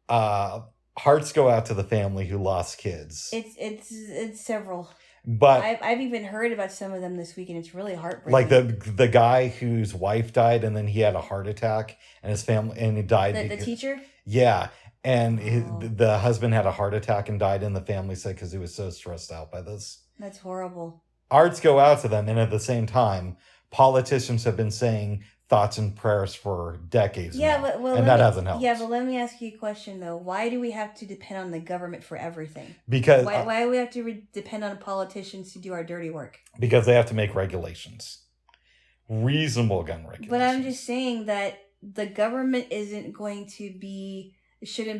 hearts go out to the family who lost kids. It's several. But I've even heard about some of them this week, and it's really heartbreaking. Like the guy whose wife died, and then he had a heart attack, and his family, and he died. The teacher. Yeah, and the husband had a heart attack and died, and the family said because he was so stressed out by this. That's horrible. Hearts go out to them, and at the same time, politicians have been saying thoughts and prayers for decades now, and that hasn't helped. Yeah, but let me ask you a question, though. Why do we have to depend on the government for everything? Because why do we have to depend on politicians to do our dirty work? Because they have to make regulations. Reasonable gun regulations. But I'm just saying that the government shouldn't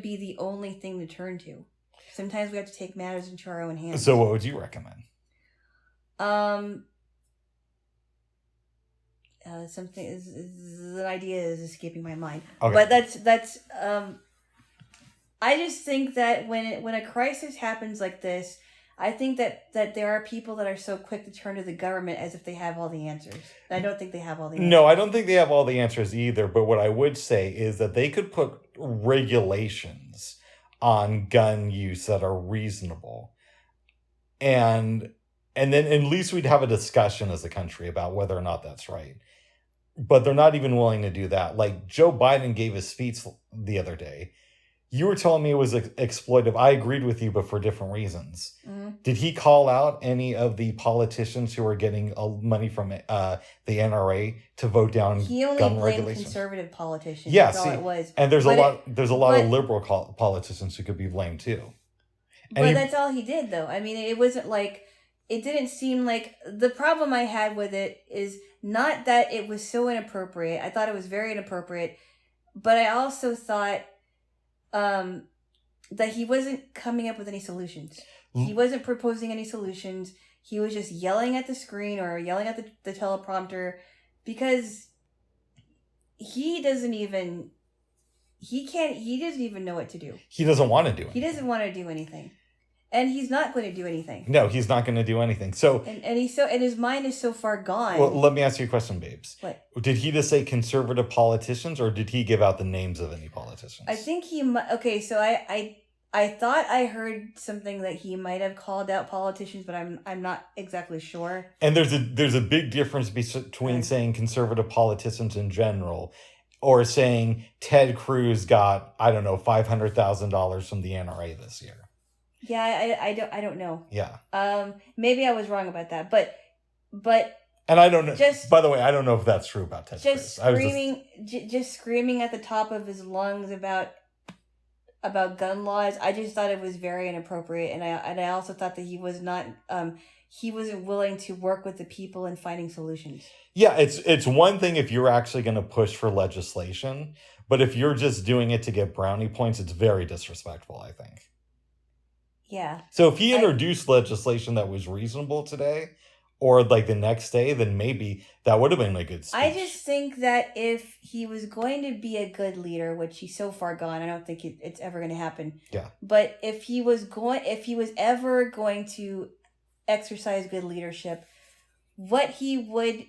be the only thing to turn to. Sometimes we have to take matters into our own hands. So what would you recommend? I think that, the government is going to be the only thing to turn to. Sometimes we have to take matters into our own hands. So what would you recommend? So what would you recommend? Sometimes we have to take matters into our own hands. something is an idea is escaping my mind. Okay. But that's I just think that when a crisis happens like this, I think that there are people that are so quick to turn to the government as if they have all the answers. I don't think they have all the answers. No, I don't think they have all the answers either. But what I would say is that they could put regulations on gun use that are reasonable. And then at least we'd have a discussion as a country about whether or not that's right. But they're not even willing to do that. Like Joe Biden gave a speech the other day. You were telling me it was exploitive. I agreed with you, but for different reasons. Mm-hmm. Did he call out any of the politicians who are getting money from the NRA to vote down gun regulations? He only blamed conservative politicians. Yeah, that's all it was. And there's a lot of liberal politicians who could be blamed too. But that's all he did, though. I mean, it wasn't like, it didn't seem like, the problem I had with it is not that it was so inappropriate. I thought it was very inappropriate, but I also thought that he wasn't coming up with any solutions. He wasn't proposing any solutions. He was just yelling at the screen or yelling at the teleprompter, because he doesn't even know what to do. He doesn't want to do anything. He doesn't want to do anything. And he's not going to do anything. No, he's not going to do anything. So and his mind is so far gone. Well, let me ask you a question, babes. What? Did he just say conservative politicians, or did he give out the names of any politicians? I think he okay, so I thought I heard something that he might have called out politicians, but I'm not exactly sure. And there's a big difference between saying conservative politicians in general or saying Ted Cruz got, I don't know, $500,000 from the NRA this year. Yeah, I don't know. Yeah. Maybe I was wrong about that, but. And I don't know. By the way, I don't know if that's true about Ted Cruz. Just screaming at the top of his lungs about gun laws. I just thought it was very inappropriate, and I also thought that he was not. He wasn't willing to work with the people in finding solutions. Yeah, it's one thing if you're actually going to push for legislation, but if you're just doing it to get brownie points, it's very disrespectful, I think. Yeah. So if he introduced legislation that was reasonable today or like the next day, then maybe that would have been a good speech. I just think that if he was going to be a good leader, which he's so far gone, I don't think it's ever going to happen. Yeah. But if he was ever going to exercise good leadership, what he would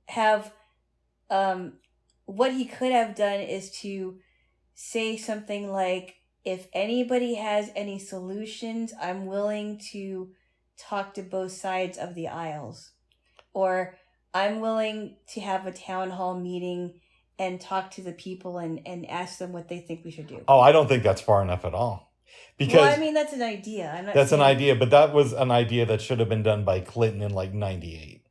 have, what he could have done is to say something like, if anybody has any solutions, I'm willing to talk to both sides of the aisles. Or I'm willing to have a town hall meeting and talk to the people and ask them what they think we should do. Oh, I don't think that's far enough at all. Because I mean, that's an idea. That's an idea, but that was an idea that should have been done by Clinton in like 98.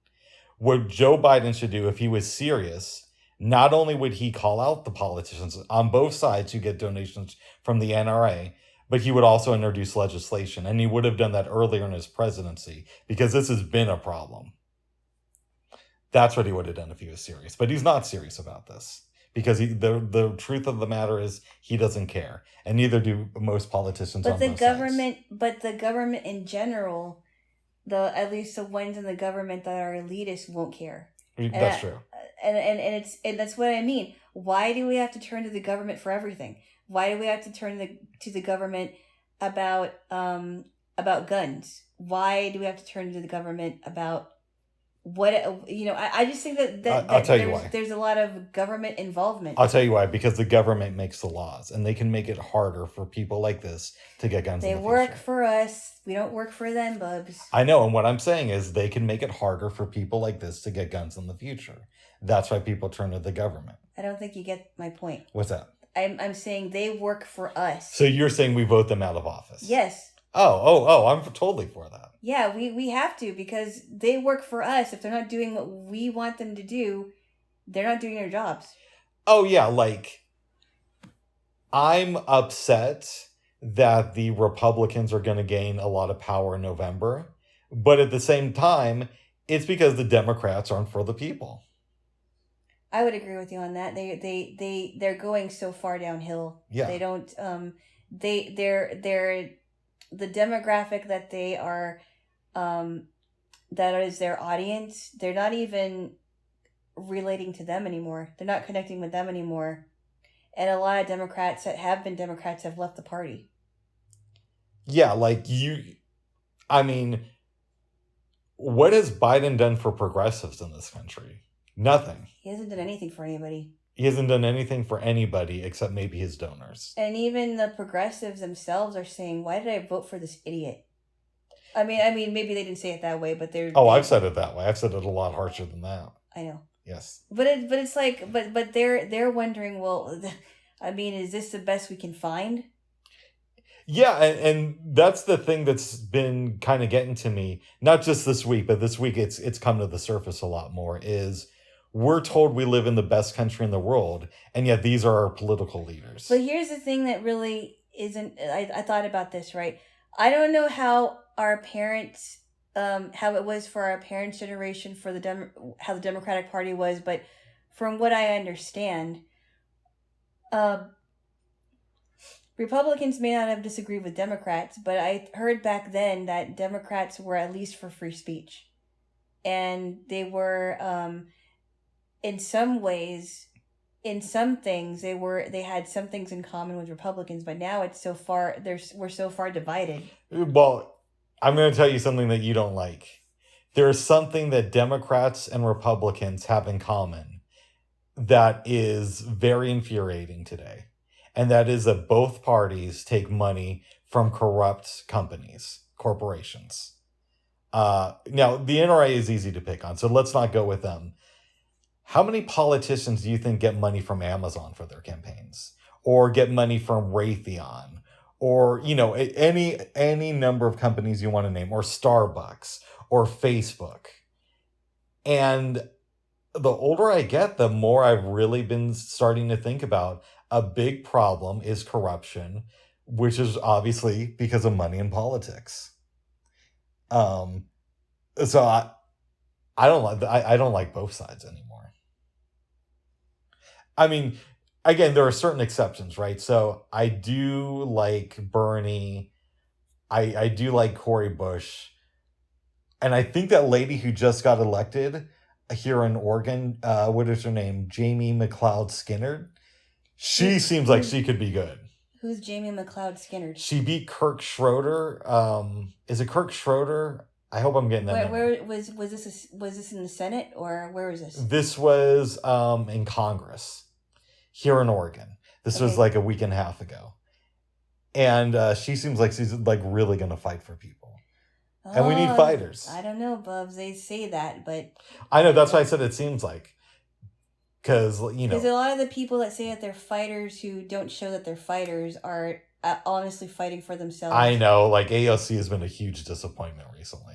What Joe Biden should do if he was serious, not only would he call out the politicians on both sides who get donations from the NRA, but he would also introduce legislation. And he would have done that earlier in his presidency because this has been a problem. That's what he would have done if he was serious. But he's not serious about this because the truth of the matter is he doesn't care. And neither do most politicians on both sides. But the government in general, at least the ones in the government that are elitist won't care. That's true. And that's what I mean. Why do we have to turn to the government for everything? Why do we have to turn to the government about guns? Why do we have to turn to the government about what, I just think that I'll tell you why. There's a lot of government involvement. I'll tell you why. Because the government makes the laws, and they can make it harder for people like this to get guns. They work for us. We don't work for them, bubs. I know, and what I'm saying is they can make it harder for people like this to get guns in the future. That's why people turn to the government. I don't think you get my point. What's that? I'm saying they work for us. So you're saying we vote them out of office? Yes. Oh, I'm totally for that. Yeah, we have to, because they work for us. If they're not doing what we want them to do, they're not doing their jobs. Oh, yeah, like, I'm upset that the Republicans are going to gain a lot of power in November, but at the same time, it's because the Democrats aren't for the people. I would agree with you on that. They're going so far downhill. Yeah. They don't they're the demographic that they are that is their audience. They're not even relating to them anymore. They're not connecting with them anymore. And a lot of Democrats that have been Democrats have left the party. Yeah, like I mean, what has Biden done for progressives in this country? Nothing. He hasn't done anything for anybody. He hasn't done anything for anybody except maybe his donors. And even the progressives themselves are saying, why did I vote for this idiot? I mean, maybe they didn't say it that way, but they're... I've said it that way. I've said it a lot harsher than that. I know. Yes. But it's like, but they're wondering, well, I mean, is this the best we can find? Yeah, and that's the thing that's been kind of getting to me, not just this week, but this week it's come to the surface a lot more, is we're told we live in the best country in the world, and yet these are our political leaders. But here's the thing that really isn't, I thought about this, right? I don't know how our parents, how it was for our parents' generation, for how the Democratic Party was, but from what I understand, Republicans may not have disagreed with Democrats, but I heard back then that Democrats were at least for free speech. And they were, in some ways, in some things, they had some things in common with Republicans, but now it's so far, we're so far divided. Well, I'm going to tell you something that you don't like. There's something that Democrats and Republicans have in common that is very infuriating today. And that is that both parties take money from corrupt corporations. Now, the NRA is easy to pick on, so let's not go with them. How many politicians do you think get money from Amazon for their campaigns? Or get money from Raytheon? Or, any number of companies you want to name, or Starbucks, or Facebook. And the older I get, the more I've really been starting to think about a big problem is corruption, which is obviously because of money in politics. So I don't like both sides anymore. I mean, again, there are certain exceptions, right? So I do like Bernie. I do like Cory Bush. And I think that lady who just got elected here in Oregon, what is her name? Jamie McLeod Skinner. She seems like she could be good. Who's Jamie McLeod Skinner? She beat Kirk Schroeder. Is it Kirk Schroeder? I hope I'm getting that. Where was this? Was this in the Senate or where was this? This was in Congress here in Oregon. This was like a week and a half ago, and she seems like she's like really gonna fight for people. And we need fighters. I don't know, Bubs. They say that, but I know that's why I said it seems like. Because, Because a lot of the people that say that they're fighters who don't show that they're fighters are honestly fighting for themselves. I know, like AOC has been a huge disappointment recently.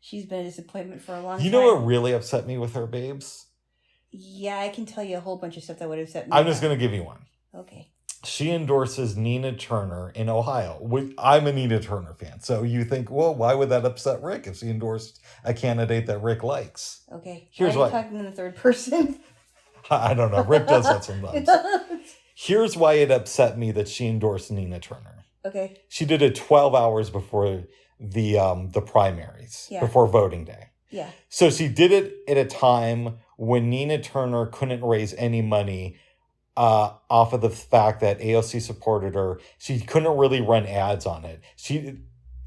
She's been a disappointment for a long time. You know what really upset me with her, babes? Yeah, I can tell you a whole bunch of stuff that would have upset me. I'm just going to give you one. Okay. She endorses Nina Turner in Ohio. I'm a Nina Turner fan. So you think, well, why would that upset Rick if she endorsed a candidate that Rick likes? Okay. Here's why are you talking in the third person? I don't know. Rick does that sometimes. Here's why it upset me that she endorsed Nina Turner. Okay. She did it 12 hours before the primaries, before voting day. Yeah. So she did it at a time when Nina Turner couldn't raise any money off of the fact that AOC supported her. She couldn't really run ads on it.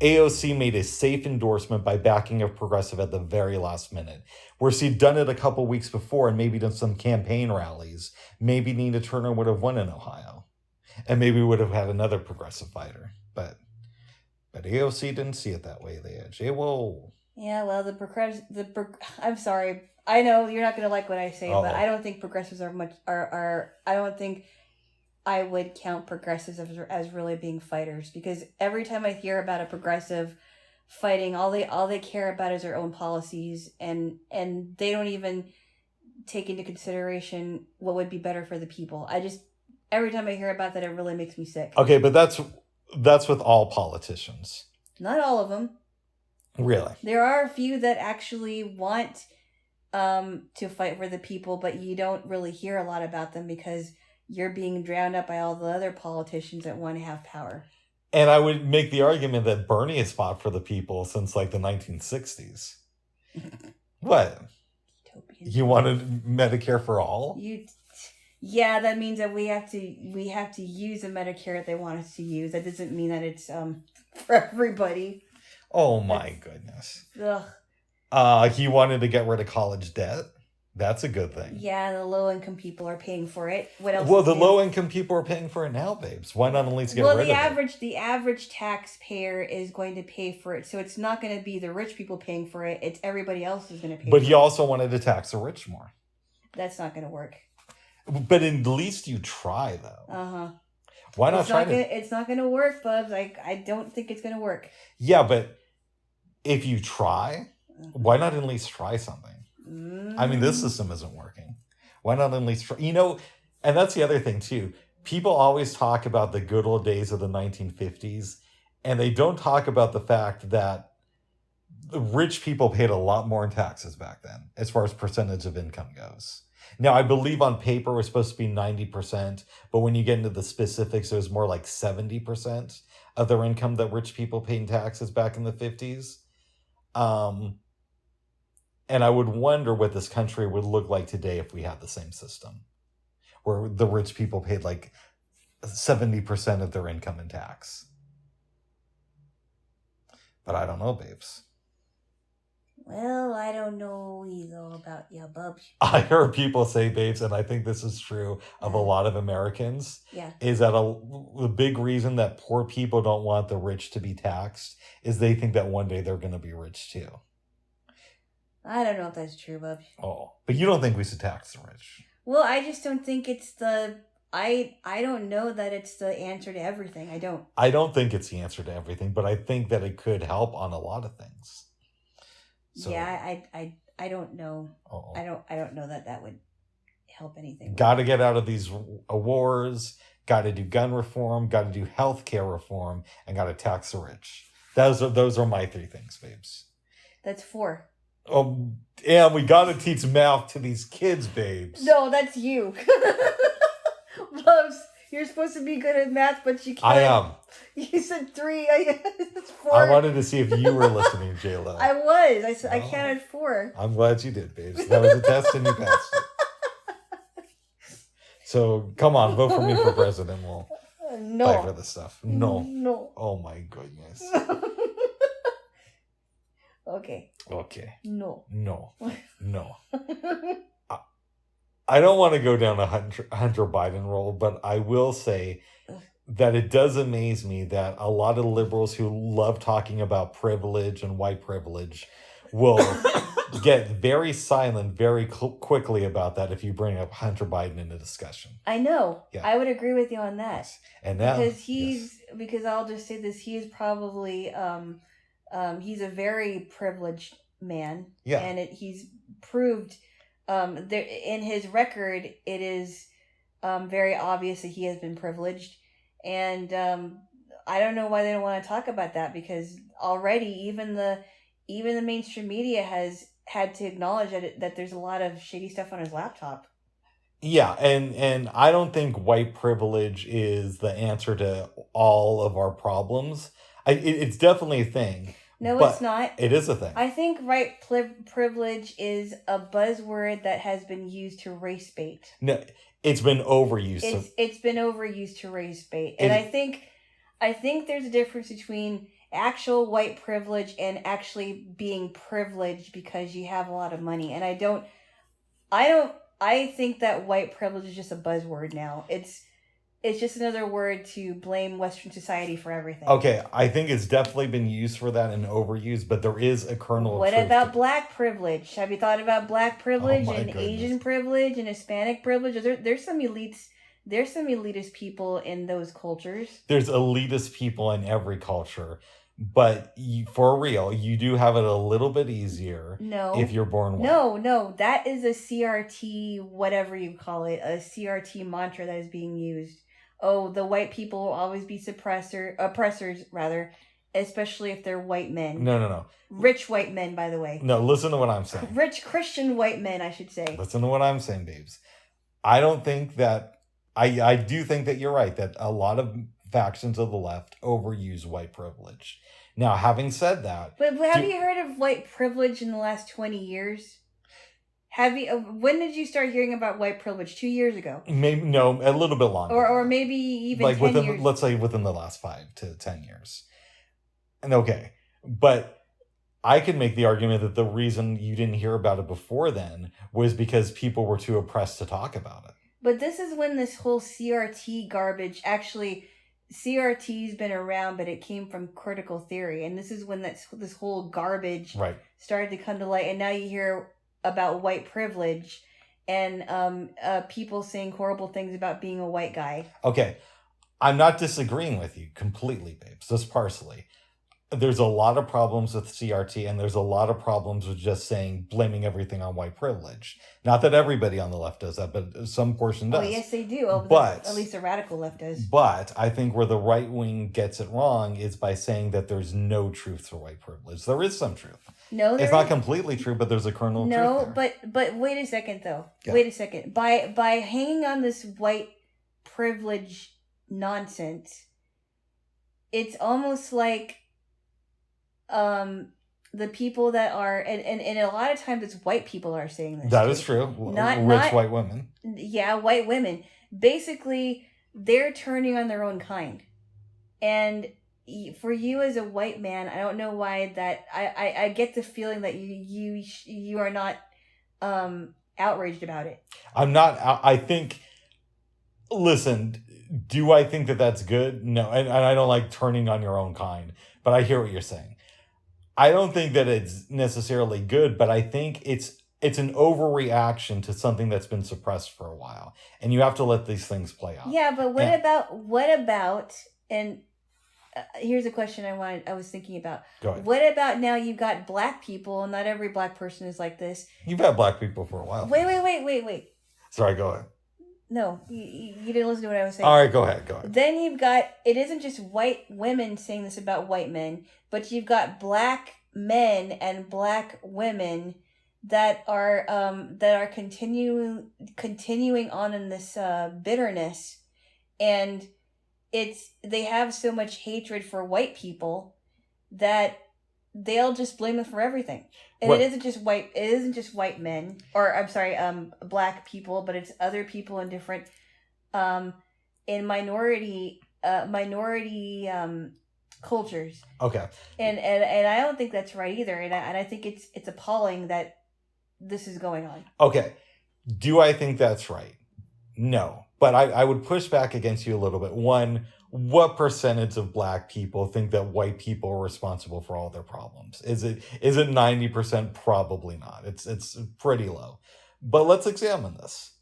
AOC made a safe endorsement by backing a progressive at the very last minute. Where she'd done it a couple weeks before and maybe done some campaign rallies, maybe Nina Turner would have won in Ohio. And maybe we would have had another progressive fighter. But AOC didn't see it that way. They had Jaylo. Yeah, well, I'm sorry. I know you're not going to like what I say, but I don't think progressives are I don't think I would count progressives as really being fighters, because every time I hear about a progressive fighting, all they care about is their own policies, and they don't even take into consideration what would be better for the people. Every time I hear about that, it really makes me sick. Okay, but that's with all politicians. Not all of them. Really? There are a few that actually want to fight for the people, but you don't really hear a lot about them because you're being drowned out by all the other politicians that want to have power. And I would make the argument that Bernie has fought for the people since like the 1960s. What? You wanted Medicare for all? Yeah, that means that we have to use the Medicare that they want us to use. That doesn't mean that it's for everybody. Oh my goodness. He wanted to get rid of college debt. That's a good thing. Yeah, the low-income people are paying for it. What else? Well, the low-income people are paying for it now, babes. Why not at least get rid of it? The average taxpayer is going to pay for it, so it's not going to be the rich people paying for it. It's everybody else who's going to pay for it. But he also wanted to tax the rich more. That's not going to work. But at least you try, though. Uh-huh. Why not try It's not going to work, Bubs. I don't think it's going to work. Yeah, but if you try, why not at least try something? I mean, this system isn't working. Why not at least try? And that's the other thing, too. People always talk about the good old days of the 1950s, and they don't talk about the fact that the rich people paid a lot more in taxes back then, as far as percentage of income goes. Now, I believe on paper it was supposed to be 90%, but when you get into the specifics, it was more like 70% of their income that rich people paid in taxes back in the 50s. And I would wonder what this country would look like today if we had the same system, where the rich people paid like 70% of their income in tax. But I don't know, babes. Well, I don't know either about your Bubs. I heard people say, babes, and I think this is true of a lot of Americans, is that the big reason that poor people don't want the rich to be taxed is they think that one day they're going to be rich too. I don't know if that's true, Bubs. Oh, but you don't think we should tax the rich? Well, I just don't think it's the... I don't know that it's the answer to everything. I don't. I don't think it's the answer to everything, but I think that it could help on a lot of things. So, yeah, I don't know. Uh-oh. I don't know that would help anything. Got to get out of these wars. Got to do gun reform. Got to do healthcare reform, and got to tax the rich. Those are my 3 things, babes. That's 4. Oh, yeah, we got to teach math to these kids, babes. No, that's you. Bubs, you're supposed to be good at math, but you can't. I am. You said 3. It's 4. I wanted to see if you were listening, Jaylo. I was. I counted 4. I'm glad you did, babes. That was a test and you passed it. So, come on, vote for me for president. We'll fight for this stuff. No. Oh, my goodness. Okay. No. I don't want to go down a Hunter Biden role, but I will say that it does amaze me that a lot of liberals who love talking about privilege and white privilege will get very silent very quickly about that if you bring up Hunter Biden in a discussion. I know. Yeah. I would agree with you on that. And now, because I'll just say this, he is probably he's a very privileged man. Yeah. And he's proved in his record it is very obvious that he has been privileged. And I don't know why they don't want to talk about that, because already even the mainstream media has had to acknowledge that there's a lot of shady stuff on his laptop. Yeah, and I don't think white privilege is the answer to all of our problems. It's definitely a thing. No, it's not. It is a thing. I think white privilege is a buzzword that has been used to race bait. No, it's been overused. It's been overused to race bait. And I think there's a difference between actual white privilege and actually being privileged because you have a lot of money. And I think that white privilege is just a buzzword now. It's just another word to blame Western society for everything. Okay, I think it's definitely been used for that and overused, but there is a kernel of truth. What about black privilege? Have you thought about black privilege and Asian privilege and Hispanic privilege? There's some elites. There's some elitist people in those cultures. There's elitist people in every culture. But for real, you do have it a little bit easier if you're born white. No. That is a CRT, whatever you call it, a CRT mantra that is being used. Oh, the white people will always be oppressors, especially if they're white men. No. Rich white men, by the way. No, listen to what I'm saying. Rich Christian white men, I should say. Listen to what I'm saying, babes. I don't think that... I do think that you're right, that a lot of factions of the left overuse white privilege. Now, having said that... But have you heard of white privilege in the last 20 years? When did you start hearing about white privilege? 2 years ago? Maybe no, a little bit longer. Or maybe even like 10 years. Let's say within the last 5 to 10 years. And okay, but I could make the argument that the reason you didn't hear about it before then was because people were too oppressed to talk about it. But this is when this whole CRT garbage actually. CRT's been around, but it came from critical theory, and this is when this whole garbage started to come to light. And now you hear about white privilege and people saying horrible things about being a white guy. Okay, I'm not disagreeing with you completely, babes. Just partially. There's a lot of problems with CRT, and there's a lot of problems with just blaming everything on white privilege. Not that everybody on the left does that, but some portion does. Oh, yes, they do. But at least the radical left does. But I think where the right wing gets it wrong is by saying that there's no truth to white privilege. There is some truth. No, it's not completely true, but there's a kernel of truth there. But wait a second though. Yeah. Wait a second. By hanging on this white privilege nonsense, it's almost like the people that are and a lot of times it's white people are saying this. That is true. Not white women. Yeah, white women. Basically, they're turning on their own kind. And for you as a white man, I don't know why that I get the feeling that you are not outraged about it. I'm not. I think. Listen, do I think that that's good? No, and I don't like turning on your own kind. But I hear what you're saying. I don't think that it's necessarily good, but I think it's an overreaction to something that's been suppressed for a while, and you have to let these things play out. Yeah, but what about? And here's a question I was thinking about. Go ahead. What about now? You've got black people, and not every black person is like this. You've had black people for a while. Wait. Sorry, go ahead. No, you didn't listen to what I was saying. All right, go ahead. Then you've got, it isn't just white women saying this about white men, but you've got black men and black women that are continuing on in this bitterness, and they have so much hatred for white people that they'll just blame them for everything. And it isn't just white men, or I'm sorry, black people, but it's other people in different in minority cultures. Okay. And I don't think that's right either. And I think it's appalling that this is going on. Okay. Do I think that's right? No. But I would push back against you a little bit. One, what percentage of black people think that white people are responsible for all their problems? Is it 90%? Probably not. It's pretty low. But let's examine this.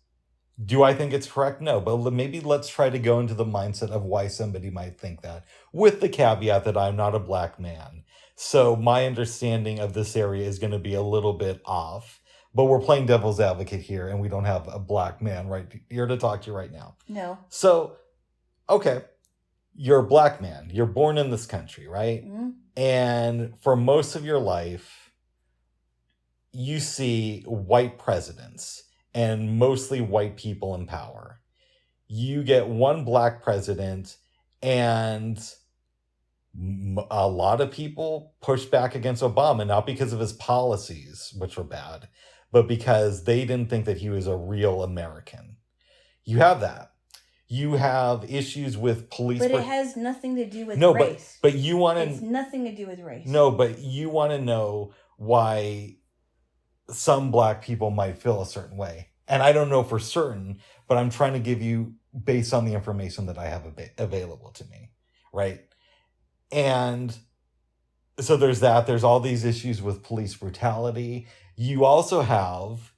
Do I think it's correct? No. But maybe let's try to go into the mindset of why somebody might think that, with the caveat that I'm not a black man. So my understanding of this area is going to be a little bit off. But we're playing devil's advocate here, and we don't have a black man right here to talk to you right now. No. So, okay. You're a black man. You're born in this country, right? Mm-hmm. And for most of your life, you see white presidents and mostly white people in power. You get one black president, and a lot of people push back against Obama, not because of his policies, which were bad, but because they didn't think that he was a real American. You have that. You have issues with police. But it has nothing to do with race. But you want to... It's nothing to do with race. No, but you want to know why some black people might feel a certain way. And I don't know for certain, but I'm trying to give you based on the information that I have available to me, right? And so there's that. There's all these issues with police brutality. You also have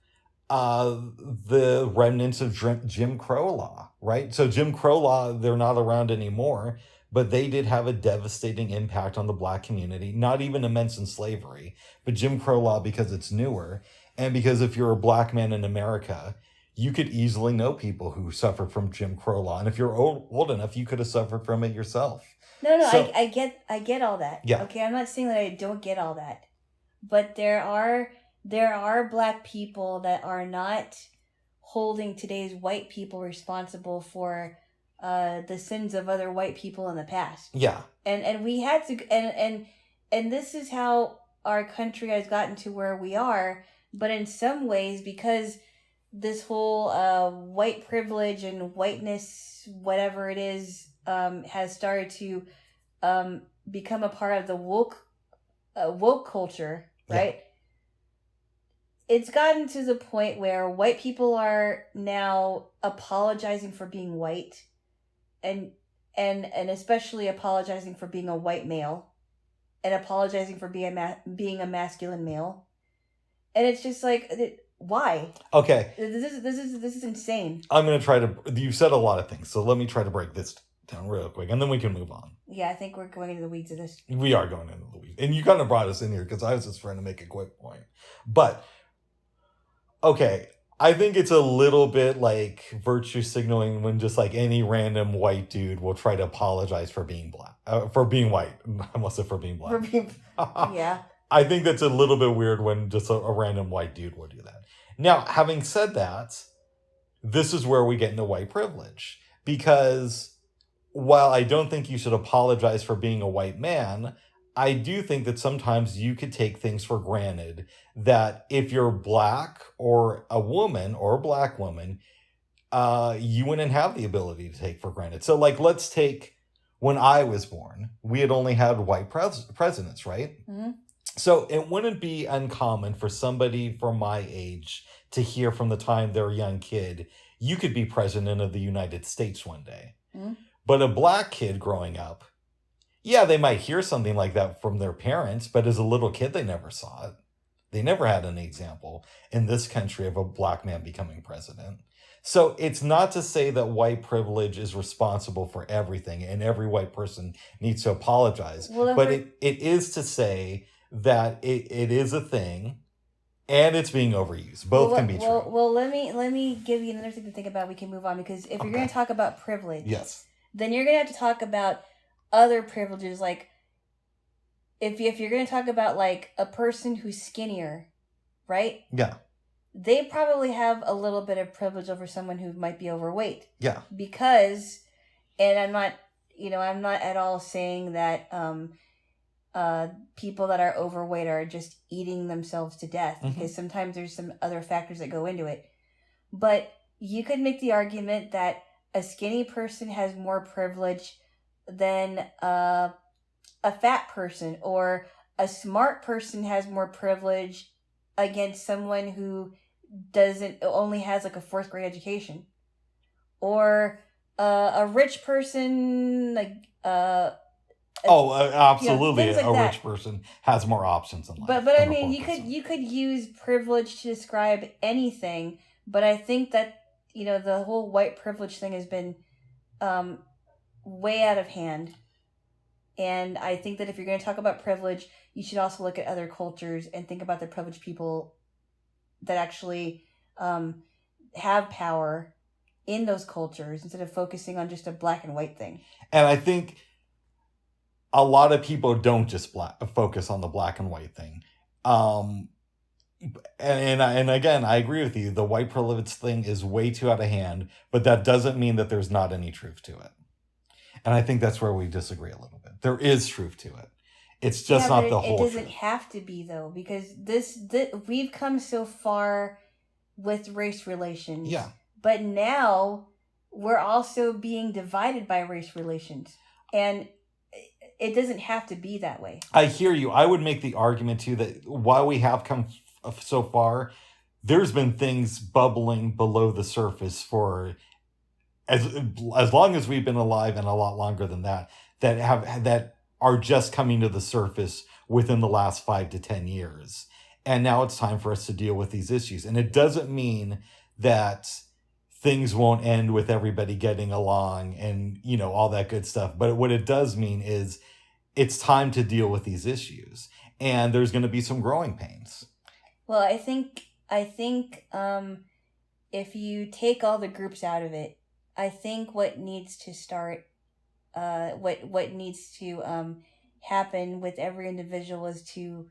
the remnants of Jim Crow law, right? So Jim Crow law, they're not around anymore, but they did have a devastating impact on the black community, not even to mention slavery, but Jim Crow law because it's newer. And because if you're a black man in America, you could easily know people who suffered from Jim Crow law. And if you're old enough, you could have suffered from it yourself. No, so, I get all that. Yeah. Okay, I'm not saying that I don't get all that. But there are black people that are not holding today's white people responsible for the sins of other white people in the past. Yeah. And we had to and this is how our country has gotten to where we are, But in some ways, because this whole white privilege and whiteness, whatever it is, has started to become a part of the woke culture, right? Yeah. It's gotten to the point where white people are now apologizing for being white, and especially apologizing for being a white male, and apologizing for being a masculine male, and it's just like, why? Okay, this is insane. I'm gonna try to. You've said a lot of things, so let me try to break this down real quick, and then we can move on. Yeah, I think we're going into the weeds of this. We are going into the weeds, and you kind of brought us in here because I was just trying to make a quick point. But okay, I think it's a little bit like virtue signaling when just like any random white dude will try to apologize for being black, for being white. I must say for being black. Yeah. I think that's a little bit weird when just a random white dude would do that. Now, having said that, this is where we get into white privilege. Because while I don't think you should apologize for being a white man, I do think that sometimes you could take things for granted that if you're black or a woman or a black woman, you wouldn't have the ability to take for granted. So like, let's take when I was born, we had only had white presidents, right? Mm-hmm. So it wouldn't be uncommon for somebody from my age to hear from the time they're a young kid, you could be president of the United States one day. Mm-hmm. But a black kid growing up, yeah, they might hear something like that from their parents, but as a little kid, they never saw it. They never had an example in this country of a black man becoming president. So it's not to say that white privilege is responsible for everything and every white person needs to apologize. But it is to say that it is a thing and it's being overused. Both can be true. Well, let me give you another thing to think about. We can move on because if you're going to talk about privilege, yes, then you're going to have to talk about other privileges. Like if you're going to talk about like a person who's skinnier, right? Yeah. They probably have a little bit of privilege over someone who might be overweight. Yeah. Because, and I'm not at all saying that people that are overweight are just eating themselves to death, mm-hmm. because sometimes there's some other factors that go into it. But you could make the argument that a skinny person has more privilege than a fat person, or a smart person has more privilege against someone who only has like a 4th grade education, or a rich person like absolutely, like a rich person has more options in life. But I mean, you could use privilege to describe anything, but I think that the whole white privilege thing has been way out of hand. And I think that if you're going to talk about privilege, you should also look at other cultures and think about the privileged people that actually have power in those cultures instead of focusing on just a black and white thing. And I think a lot of people don't just focus on the black and white thing. And again, I agree with you. The white privilege thing is way too out of hand, but that doesn't mean that there's not any truth to it. And I think that's where we disagree a little bit. There is truth to it. It's just not the whole truth. It doesn't have to be, though, because this we've come so far with race relations. Yeah. But now we're also being divided by race relations. And it doesn't have to be that way. I hear you. I would make the argument, too, that while we have come so far, there's been things bubbling below the surface for as long as we've been alive, and a lot longer than that are just coming to the surface within the last 5 to 10 years. And now it's time for us to deal with these issues. And it doesn't mean that things won't end with everybody getting along and, all that good stuff. But what it does mean is it's time to deal with these issues. And there's going to be some growing pains. Well, I think if you take all the groups out of it, I think what needs to start, what needs to happen with every individual is to,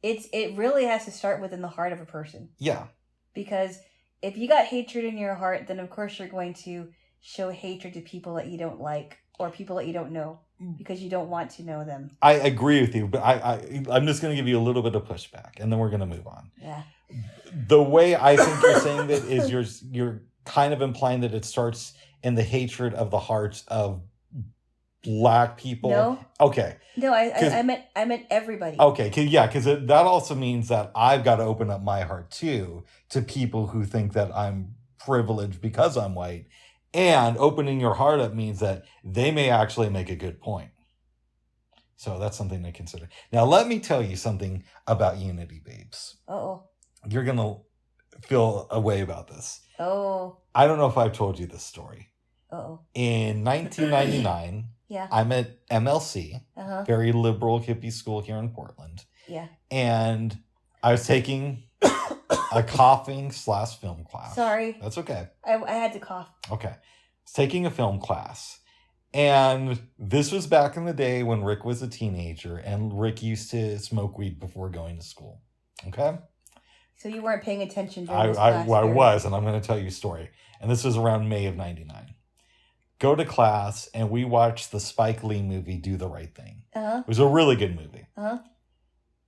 it really has to start within the heart of a person. Yeah. Because if you got hatred in your heart, then of course you're going to show hatred to people that you don't like or people that you don't know. because you don't want to know them. I agree with you, but I'm just going to give you a little bit of pushback, and then we're going to move on. Yeah. The way I think you're saying that is you're kind of implying that it starts in the hatred of the hearts of Black people. No. Okay. No, I meant everybody. Okay, because that also means that I've got to open up my heart too to people who think that I'm privileged because I'm white. And opening your heart up means that they may actually make a good point. So that's something to consider. Now, let me tell you something about Unity Babes. Uh-oh. You're going to feel a way about this. Oh. I don't know if I've told you this story. Uh-oh. In 1999, yeah. I'm at MLC, very liberal hippie school here in Portland. Yeah. And I was taking a coughing/film class. Sorry. That's okay. I had to cough. Okay. I was taking a film class. And this was back in the day when Rick was a teenager and Rick used to smoke weed before going to school. Okay? So you weren't paying attention during this class? I was, and I'm going to tell you a story. And this was around May of 99. Go to class, and we watched the Spike Lee movie, Do the Right Thing. It was a really good movie.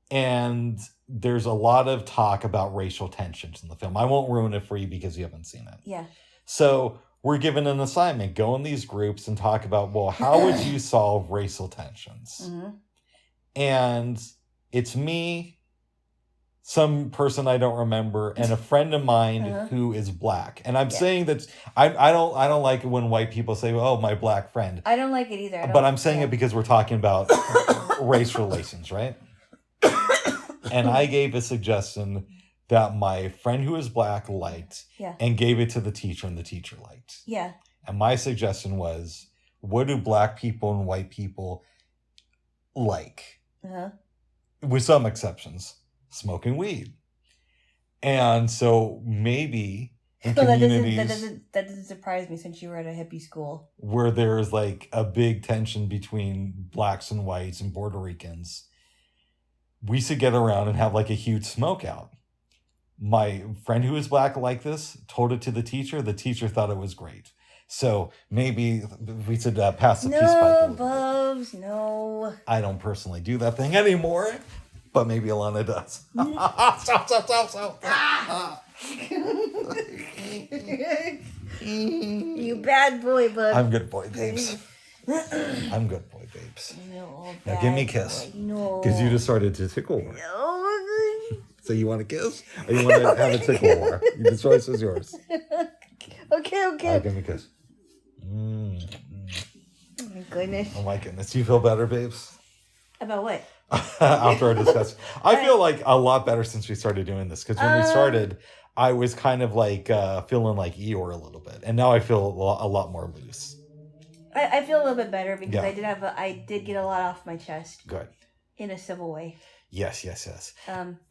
And there's a lot of talk about racial tensions in the film. I won't ruin it for you because you haven't seen it. Yeah. So we're given an assignment. Go in these groups and talk about, well, how would you solve racial tensions? And it's me, some person I don't remember, and a friend of mine who is Black. And I'm saying that I don't like it when white people say, "Oh, my Black friend." I don't like it either. But I'm saying it because we're talking about race relations, right? And I gave a suggestion that my friend who is Black liked, and gave it to the teacher, and the teacher liked. Yeah. And my suggestion was, what do Black people and white people like? With some exceptions. Smoking weed. And so maybe in communities that doesn't surprise me since you were at a hippie school where there's like a big tension between Blacks and whites and Puerto Ricans, we should get around and have like a huge smoke out. My friend who is Black liked this, told it to the teacher. The teacher thought it was great. So maybe we should pass the peace pipe. No, Bubs, no. I don't personally do that thing anymore. But maybe Alana does. Stop. You bad boy, bud. I'm good boy, babes. I'm good boy, babes. No, now give me a kiss. Boy. No. Because you just started to tickle more. No. So you want a kiss? Or you want to have a tickle more? The choice is yours. Okay. All right, give me a kiss. Oh my goodness. Oh my goodness. Do you feel better, babes? About what? After our discussion. I feel like a lot better since we started doing this. Because when we started, I was kind of like feeling like Eeyore a little bit. And now I feel a lot more loose. I feel a little bit better because I did get a lot off my chest. Good. In a civil way. Yes.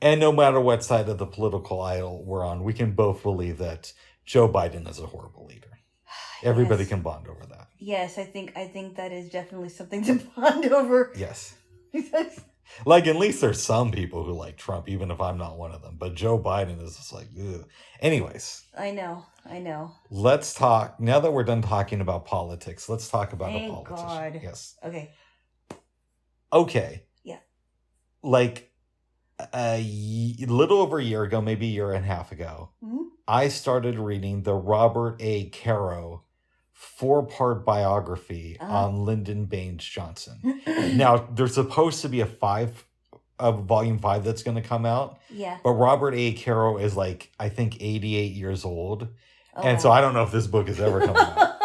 And no matter what side of the political aisle we're on, we can both believe that Joe Biden is a horrible leader. Everybody can bond over that. Yes, I think that is definitely something to bond over. Yes. Like, at least there's some people who like Trump, even if I'm not one of them. But Joe Biden is just like, ugh. Anyways. I know. Let's talk, now that we're done talking about politics, let's talk about a politician. God. Yes. Okay. Yeah. Like, a little over a year ago, maybe a year and a half ago, I started reading the Robert A. Caro 4-part biography on Lyndon Baines Johnson. Now, there's supposed to be a volume 5 that's going to come out. Yeah. But Robert A. Caro is like, I think 88 years old. And so I don't know if this book is ever coming out.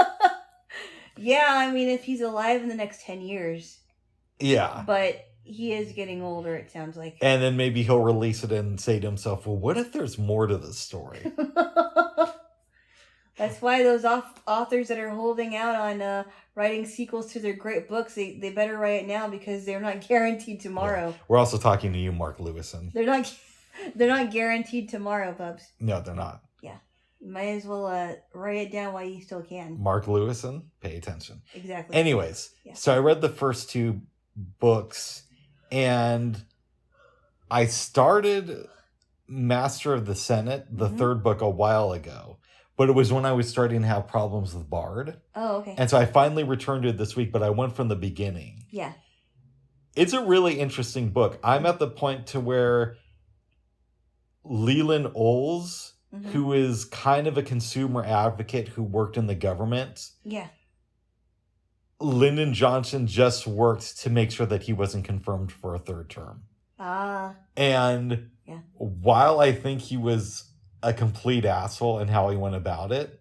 Yeah, I mean, if he's alive in the next 10 years. Yeah. But he is getting older, it sounds like. And then maybe he'll release it and say to himself, well, what if there's more to this story? That's why those authors that are holding out on writing sequels to their great books, they better write it now because they're not guaranteed tomorrow. Yeah. We're also talking to you, Mark Lewison. They're not guaranteed tomorrow, Bubs. No, they're not. Yeah. You might as well write it down while you still can. Mark Lewison, pay attention. Exactly. Anyways, so I read the first 2 books and I started Master of the Senate, the 3rd book, a while ago. but it was when I was starting to have problems with Bard. Oh, okay. And so I finally returned to it this week, but I went from the beginning. Yeah. It's a really interesting book. I'm at the point to where Leland Oles, who is kind of a consumer advocate who worked in the government. Yeah. Lyndon Johnson just worked to make sure that he wasn't confirmed for a third term. And while I think he was a complete asshole in how he went about it,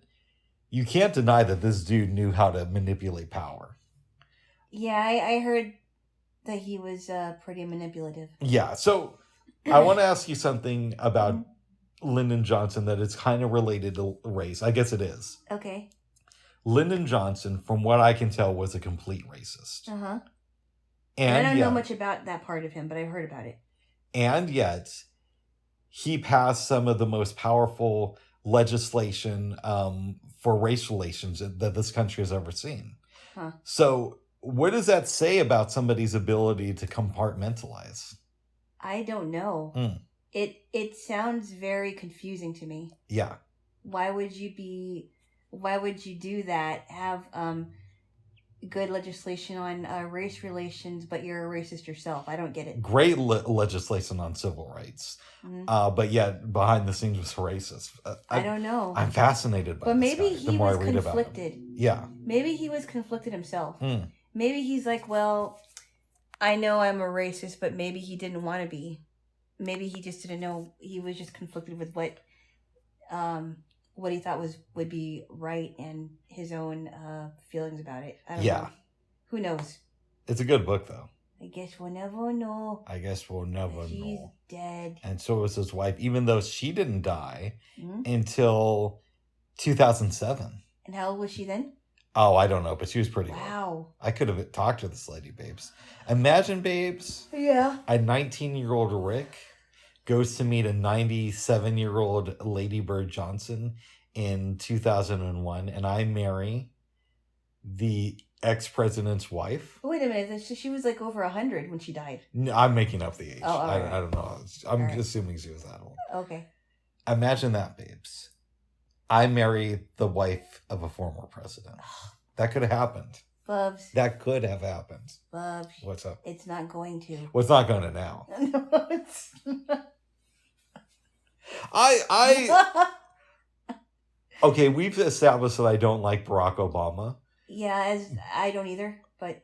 you can't deny that this dude knew how to manipulate power. Yeah, I heard that he was pretty manipulative. Yeah, so I want to ask you something about Lyndon Johnson that is kind of related to race. I guess it is. Okay. Lyndon Johnson, from what I can tell, was a complete racist. Uh-huh. And I don't know much about that part of him, but I've heard about it. And yet, he passed some of the most powerful legislation for race relations that this country has ever seen. Huh. So what does that say about somebody's ability to compartmentalize? I don't know. It sounds very confusing to me. Yeah. Why would you do that? Have good legislation on race relations, but you're a racist yourself. I don't get it. Great legislation on civil rights, but yet behind the scenes was racist. I don't know. I'm fascinated by but this maybe guy, he was conflicted. Yeah. Maybe he was conflicted himself. Maybe he's like, well, I know I'm a racist, but maybe he didn't want to be. Maybe he just didn't know. He was just conflicted with what he thought would be right and his own feelings about it. I don't know. Who knows? It's a good book, though. I guess we'll never know. She's dead. And so was his wife, even though she didn't die until 2007. And how old was she then? Oh, I don't know, but she was pretty old. Wow. I could have talked to this lady, babes. Imagine, babes. Yeah. A 19-year-old Rick goes to meet a 97-year-old Lady Bird Johnson in 2001, and I marry the ex-president's wife. Wait a minute, so she was like over 100 when she died. No, I'm making up the age. Oh, I don't know. I'm assuming she was that old. Okay. Imagine that, babes. I marry the wife of a former president. That could have happened. Bubs. That could have happened. Bubs. What's up? It's not going to. Well, it's not going to now. No, it's not. Okay, we've established that I don't like Barack Obama. Yeah, I don't either, but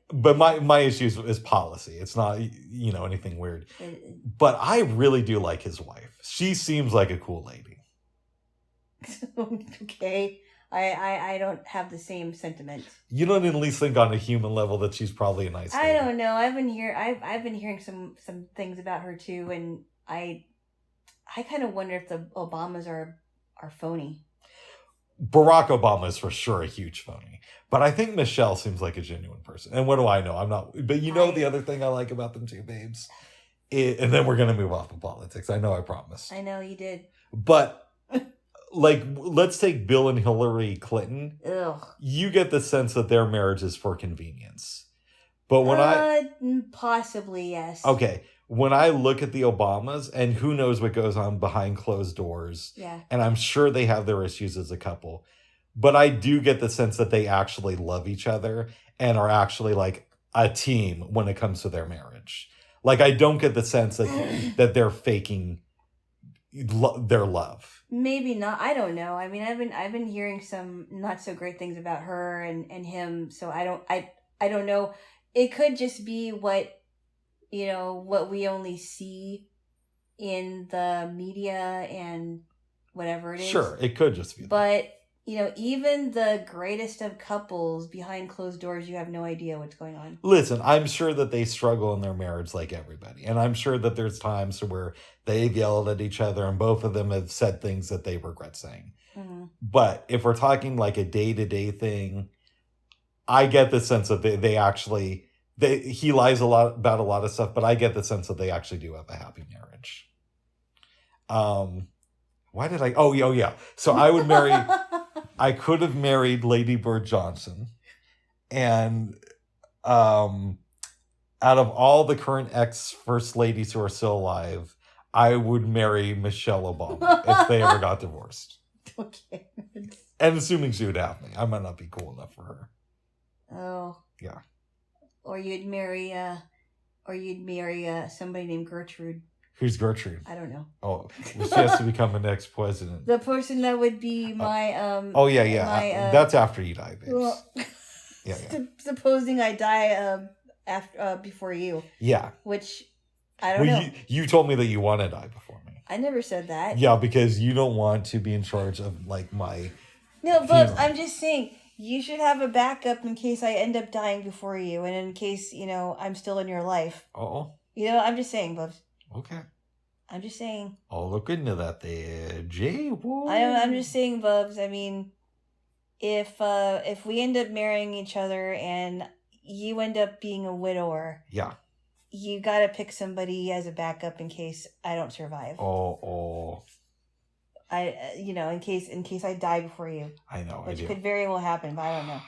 my issue is policy. It's not, anything weird. But I really do like his wife. She seems like a cool lady. Okay. I don't have the same sentiment. You don't at least think on a human level that she's probably a nice lady. I don't know. I've been hearing some things about her too, and I kind of wonder if the Obamas are phony. Barack Obama is for sure a huge phony. But I think Michelle seems like a genuine person. And what do I know? I'm not... But the other thing I like about them too, babes? And then we're going to move off of politics. I know I promised. I know you did. But... let's take Bill and Hillary Clinton. Ugh. You get the sense that their marriage is for convenience. But when possibly, yes. Okay. When I look at the Obamas, and who knows what goes on behind closed doors. Yeah. And I'm sure they have their issues as a couple. But I do get the sense that they actually love each other and are actually like a team when it comes to their marriage. Like, I don't get the sense that they're faking their love. Maybe not. I don't know. I mean, I've been hearing some not so great things about her and him. So I don't know. It could just be what we only see in the media and whatever it is. Sure, it could just be that. But even the greatest of couples behind closed doors, you have no idea what's going on. Listen, I'm sure that they struggle in their marriage like everybody. And I'm sure that there's times where they've yelled at each other and both of them have said things that they regret saying. Mm-hmm. But if we're talking like a day-to-day thing, I get the sense that they actually... he lies a lot about a lot of stuff, but I get the sense that they actually do have a happy marriage. Why did I... Oh, yeah. So I would marry... I could have married Lady Bird Johnson. And out of all the current ex-first ladies who are still alive, I would marry Michelle Obama if they ever got divorced. Okay. And assuming she would have me, I might not be cool enough for her. Oh. Yeah. Or you'd marry somebody named Gertrude. Who's Gertrude? I don't know. Oh, she has to become the next president. The person that would be my Oh yeah. That's after you die, babes. Well, yeah. Supposing I die after before you. Yeah. Which I don't know. You told me that you want to die before me. I never said that. Yeah, because you don't want to be in charge of like my. No, but I'm just saying you should have a backup in case I end up dying before you, and in case I'm still in your life. Oh. I'm just saying, Bubs. Okay. I'm just saying. I'll look into that there, Jaylo. I'm just saying, Bubs. I mean, if we end up marrying each other and you end up being a widower. Yeah. You gotta pick somebody as a backup in case I don't survive. Oh. In case I die before you. I know. Which could very well happen, but I don't know.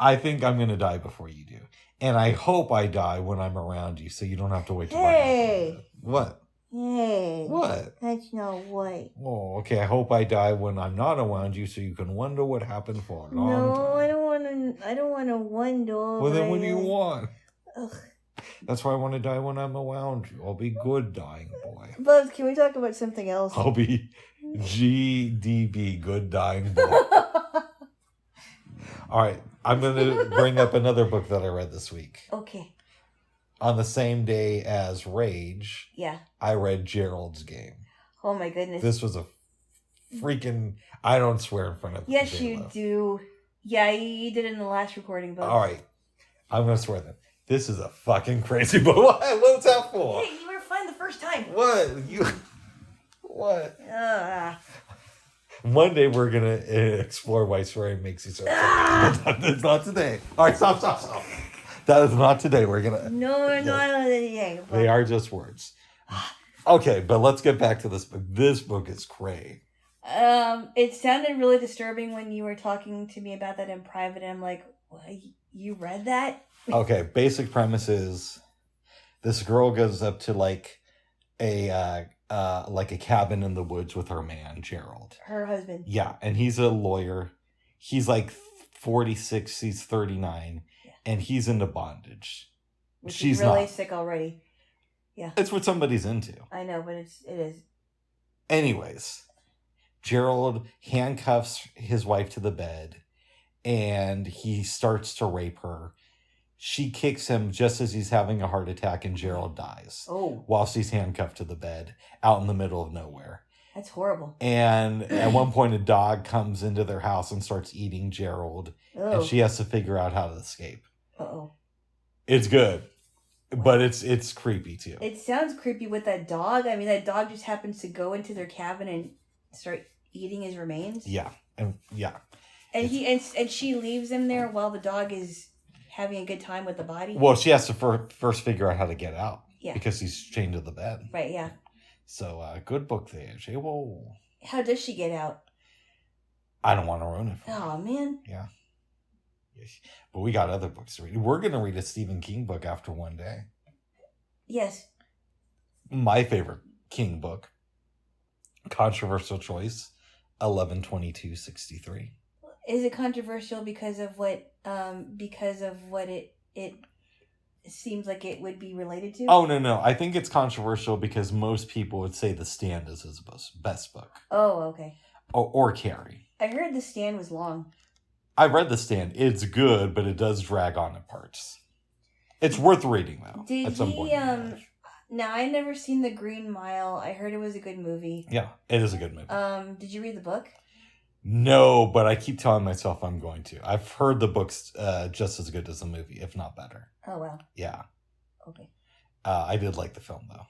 I think I'm gonna die before you do, and I hope I die when I'm around you, so you don't have to wait. What? Hey. What? That's no way. Oh, okay. I hope I die when I'm not around you, so you can wonder what happened for a long time. No, I don't want to wonder. Well, then what do you want? Ugh. That's why I want to die when I'm around you. I'll be good dying boy. Buzz, can we talk about something else? I'll be GDB, good dying boy. All right. I'm going to bring up another book that I read this week. Okay. On the same day as Rage, yeah, I read Gerald's Game. Oh my goodness. This was a freaking... I don't swear in front of Yes, Jaylo. you do. Yeah, you did it in the last recording, Buzz. All right. I'm going to swear then. This is a fucking crazy book. What's that for? Hey, you were fine the first time. What? What? One day we're going to explore why swearing makes you so upset. It's not today. All right, stop. That is not today. We're going to... No, we're not today. They are just words. Okay, but let's get back to this book. This book is cray. It sounded really disturbing when you were talking to me about that in private. And I'm like, what? You read that? Okay, basic premise is this girl goes up to like a cabin in the woods with her man, Gerald. Her husband. Yeah, and he's a lawyer. He's like 46, he's 39, and he's into bondage. She's really not. Sick already. Yeah. It's what somebody's into. I know, but it is. Anyways, Gerald handcuffs his wife to the bed and he starts to rape her. She kicks him just as he's having a heart attack and Gerald dies. Oh. Whilst he's handcuffed to the bed out in the middle of nowhere. That's horrible. And at one point a dog comes into their house and starts eating Gerald. Oh. And she has to figure out how to escape. Uh-oh. It's good. But it's creepy too. It sounds creepy with that dog. I mean, that dog just happens to go into their cabin and start eating his remains. Yeah. And she leaves him there while the dog is having a good time with the body. Well, she has to first figure out how to get out. Yeah. Because he's chained to the bed. Right, yeah. So, good book there. Jaylo. How does she get out? I don't want to ruin it for her. Oh, man. Yeah. But we got other books to read. We're going to read a Stephen King book after one day. Yes. My favorite King book. Controversial choice. 11/22/63. Is it controversial because of what it seems like it would be related to? Oh, no. I think it's controversial because most people would say The Stand is his best book. Oh, okay. Or Carrie. I heard The Stand was long. I read The Stand. It's good, but it does drag on in parts. It's worth reading, though. Did he, now, I never seen The Green Mile. I heard it was a good movie. Yeah, it is a good movie. Did you read the book? No, but I keep telling myself I'm going to. I've heard the book's just as good as the movie, if not better. Oh, wow. Yeah. Okay. I did like the film, though.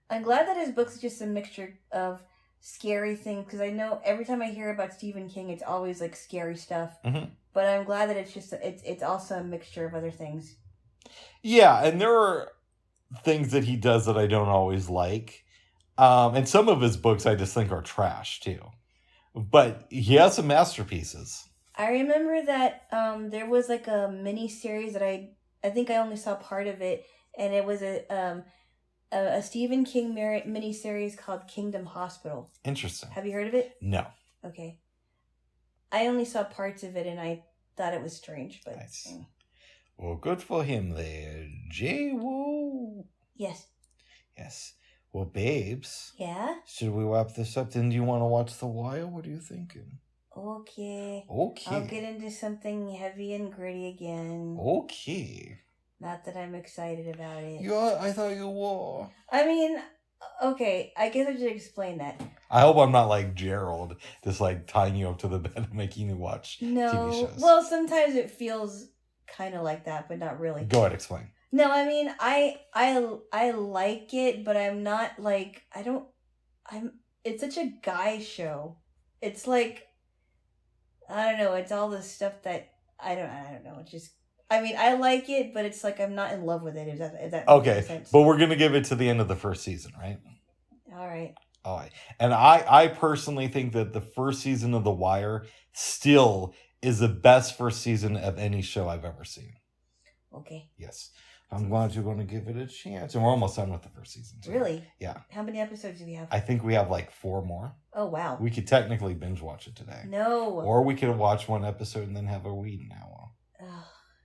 I'm glad that his book's just a mixture of scary things, because I know every time I hear about Stephen King, it's always like scary stuff. Mm-hmm. But I'm glad that it's also a mixture of other things. Yeah, and there are things that he does that I don't always like. And some of his books I just think are trash, too. But he has some masterpieces. I remember that there was like a mini series that I think I only saw part of it, and it was a a Stephen King miniseries called Kingdom Hospital. Interesting. Have you heard of it? No. Okay. I only saw parts of it and I thought it was strange, but... Nice. Well, good for him there. Jaylo. Yes. Yes. Well, babes. Yeah? Should we wrap this up? Then do you want to watch The Wire? What are you thinking? Okay. Okay. I'll get into something heavy and gritty again. Okay. Not that I'm excited about it. Yeah, I thought you were. I mean, okay, I guess I should explain that. I hope I'm not like Gerald, just like tying you up to the bed and making you watch TV shows. Well, sometimes it feels kind of like that, but not really. Go ahead, explain. No, I mean, I like it, but I'm not like, it's such a guy show. It's like, I don't know, it's all the stuff that, I don't know, it's just, I mean, I like it, but it's like I'm not in love with it, if that okay, makes sense. But we're going to give it to the end of the first season, right? All right. And I personally think that the first season of The Wire still is the best first season of any show I've ever seen. Okay. Yes. I'm glad you're going to give it a chance. And we're almost done with the first season, too. Really? Yeah. How many episodes do we have? I think we have like 4 more. Oh, wow. We could technically binge watch it today. No. Or we could watch one episode and then have a read now.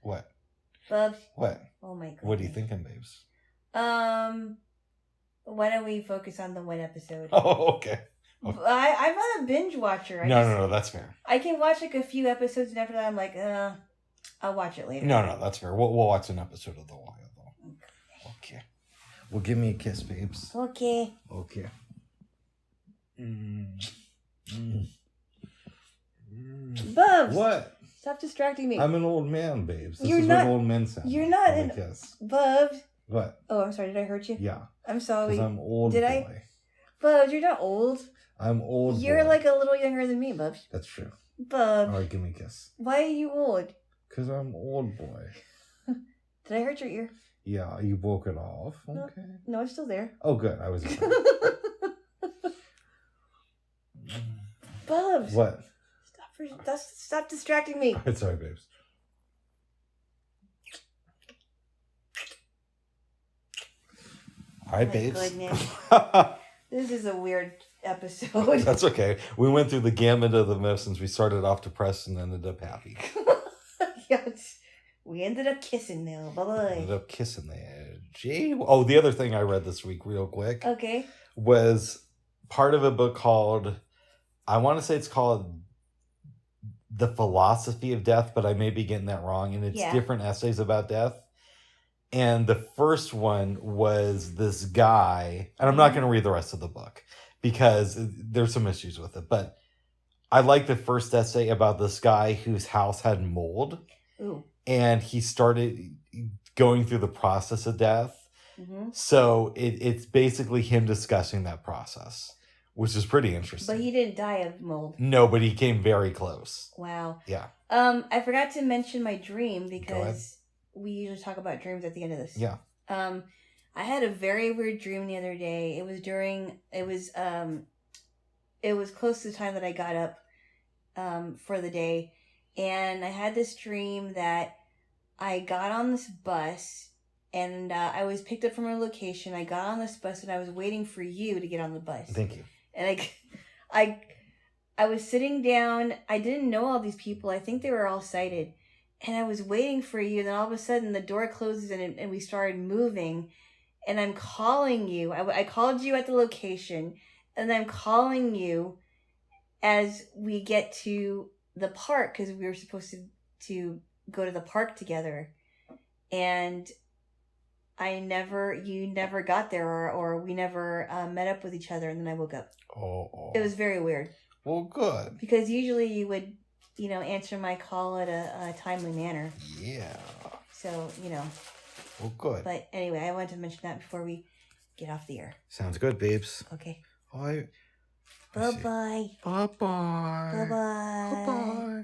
What? Bubs. What? Oh, my God. What are you thinking, babes? Why don't we focus on the one episode? Oh, okay. I'm not a binge watcher. No, that's fair. I can watch like a few episodes and after that I'm like, I'll watch it later. No, that's fair. We'll watch an episode of The Wire, though. Okay. Well, give me a kiss, babes. Okay. Okay. Bubs! What? Stop distracting me. I'm an old man, babes. This You're is not, what old men sound You're like. not an... Kiss. Bubs. What? Oh, I'm sorry. Did I hurt you? Yeah. I'm sorry. Because I'm old Did boy. I? Bubs, you're not old. I'm old You're boy. like a little younger than me, Bubs. That's true. Bubs. All right, give me a kiss. Why are you old? Because I'm old boy. Did I hurt your ear? Yeah, you broke it off. Okay. No, it's still there. Oh, good. I was. Bubs. What? Stop distracting me. It's sorry, babes. All right, babes. Goodness. This is a weird episode. That's okay. We went through the gamut of the emotions. We started off depressed and ended up happy. Yes. We ended up kissing now. Bye-bye. Ended up kissing there. Gee. Oh, the other thing I read this week real quick. Okay. Was part of a book called, I want to say it's called The Philosophy of Death, but I may be getting that wrong. And it's different essays about death. And the first one was this guy, and I'm not going to read the rest of the book because there's some issues with it, but I like the first essay about this guy whose house had mold. Ooh. And he started going through the process of death. Mm-hmm. So it's basically him discussing that process, which is pretty interesting. But he didn't die of mold. No, but he came very close. Wow. Yeah. I forgot to mention my dream because we usually talk about dreams at the end of this. Yeah. I had a very weird dream the other day. It was close to the time that I got up for the day, and I had this dream that I got on this bus and I was picked up from a location. I got on this bus and I was waiting for you to get on the bus. Thank you. And I was sitting down. I didn't know all these people. I think they were all sighted. And I was waiting for you. Then all of a sudden the door closes and we started moving. And I'm calling you. I called you at the location. And I'm calling you as we get to the park because we were supposed to go to the park together. And you never got there or we never met up with each other. And then I woke up. Oh. It was very weird. Well, good. Because usually you would, answer my call at a timely manner. Yeah. So, Well, good. But anyway, I wanted to mention that before we get off the air. Sounds good, babes. Okay. Bye. Bye-bye. Bye-bye. Bye-bye. Bye-bye.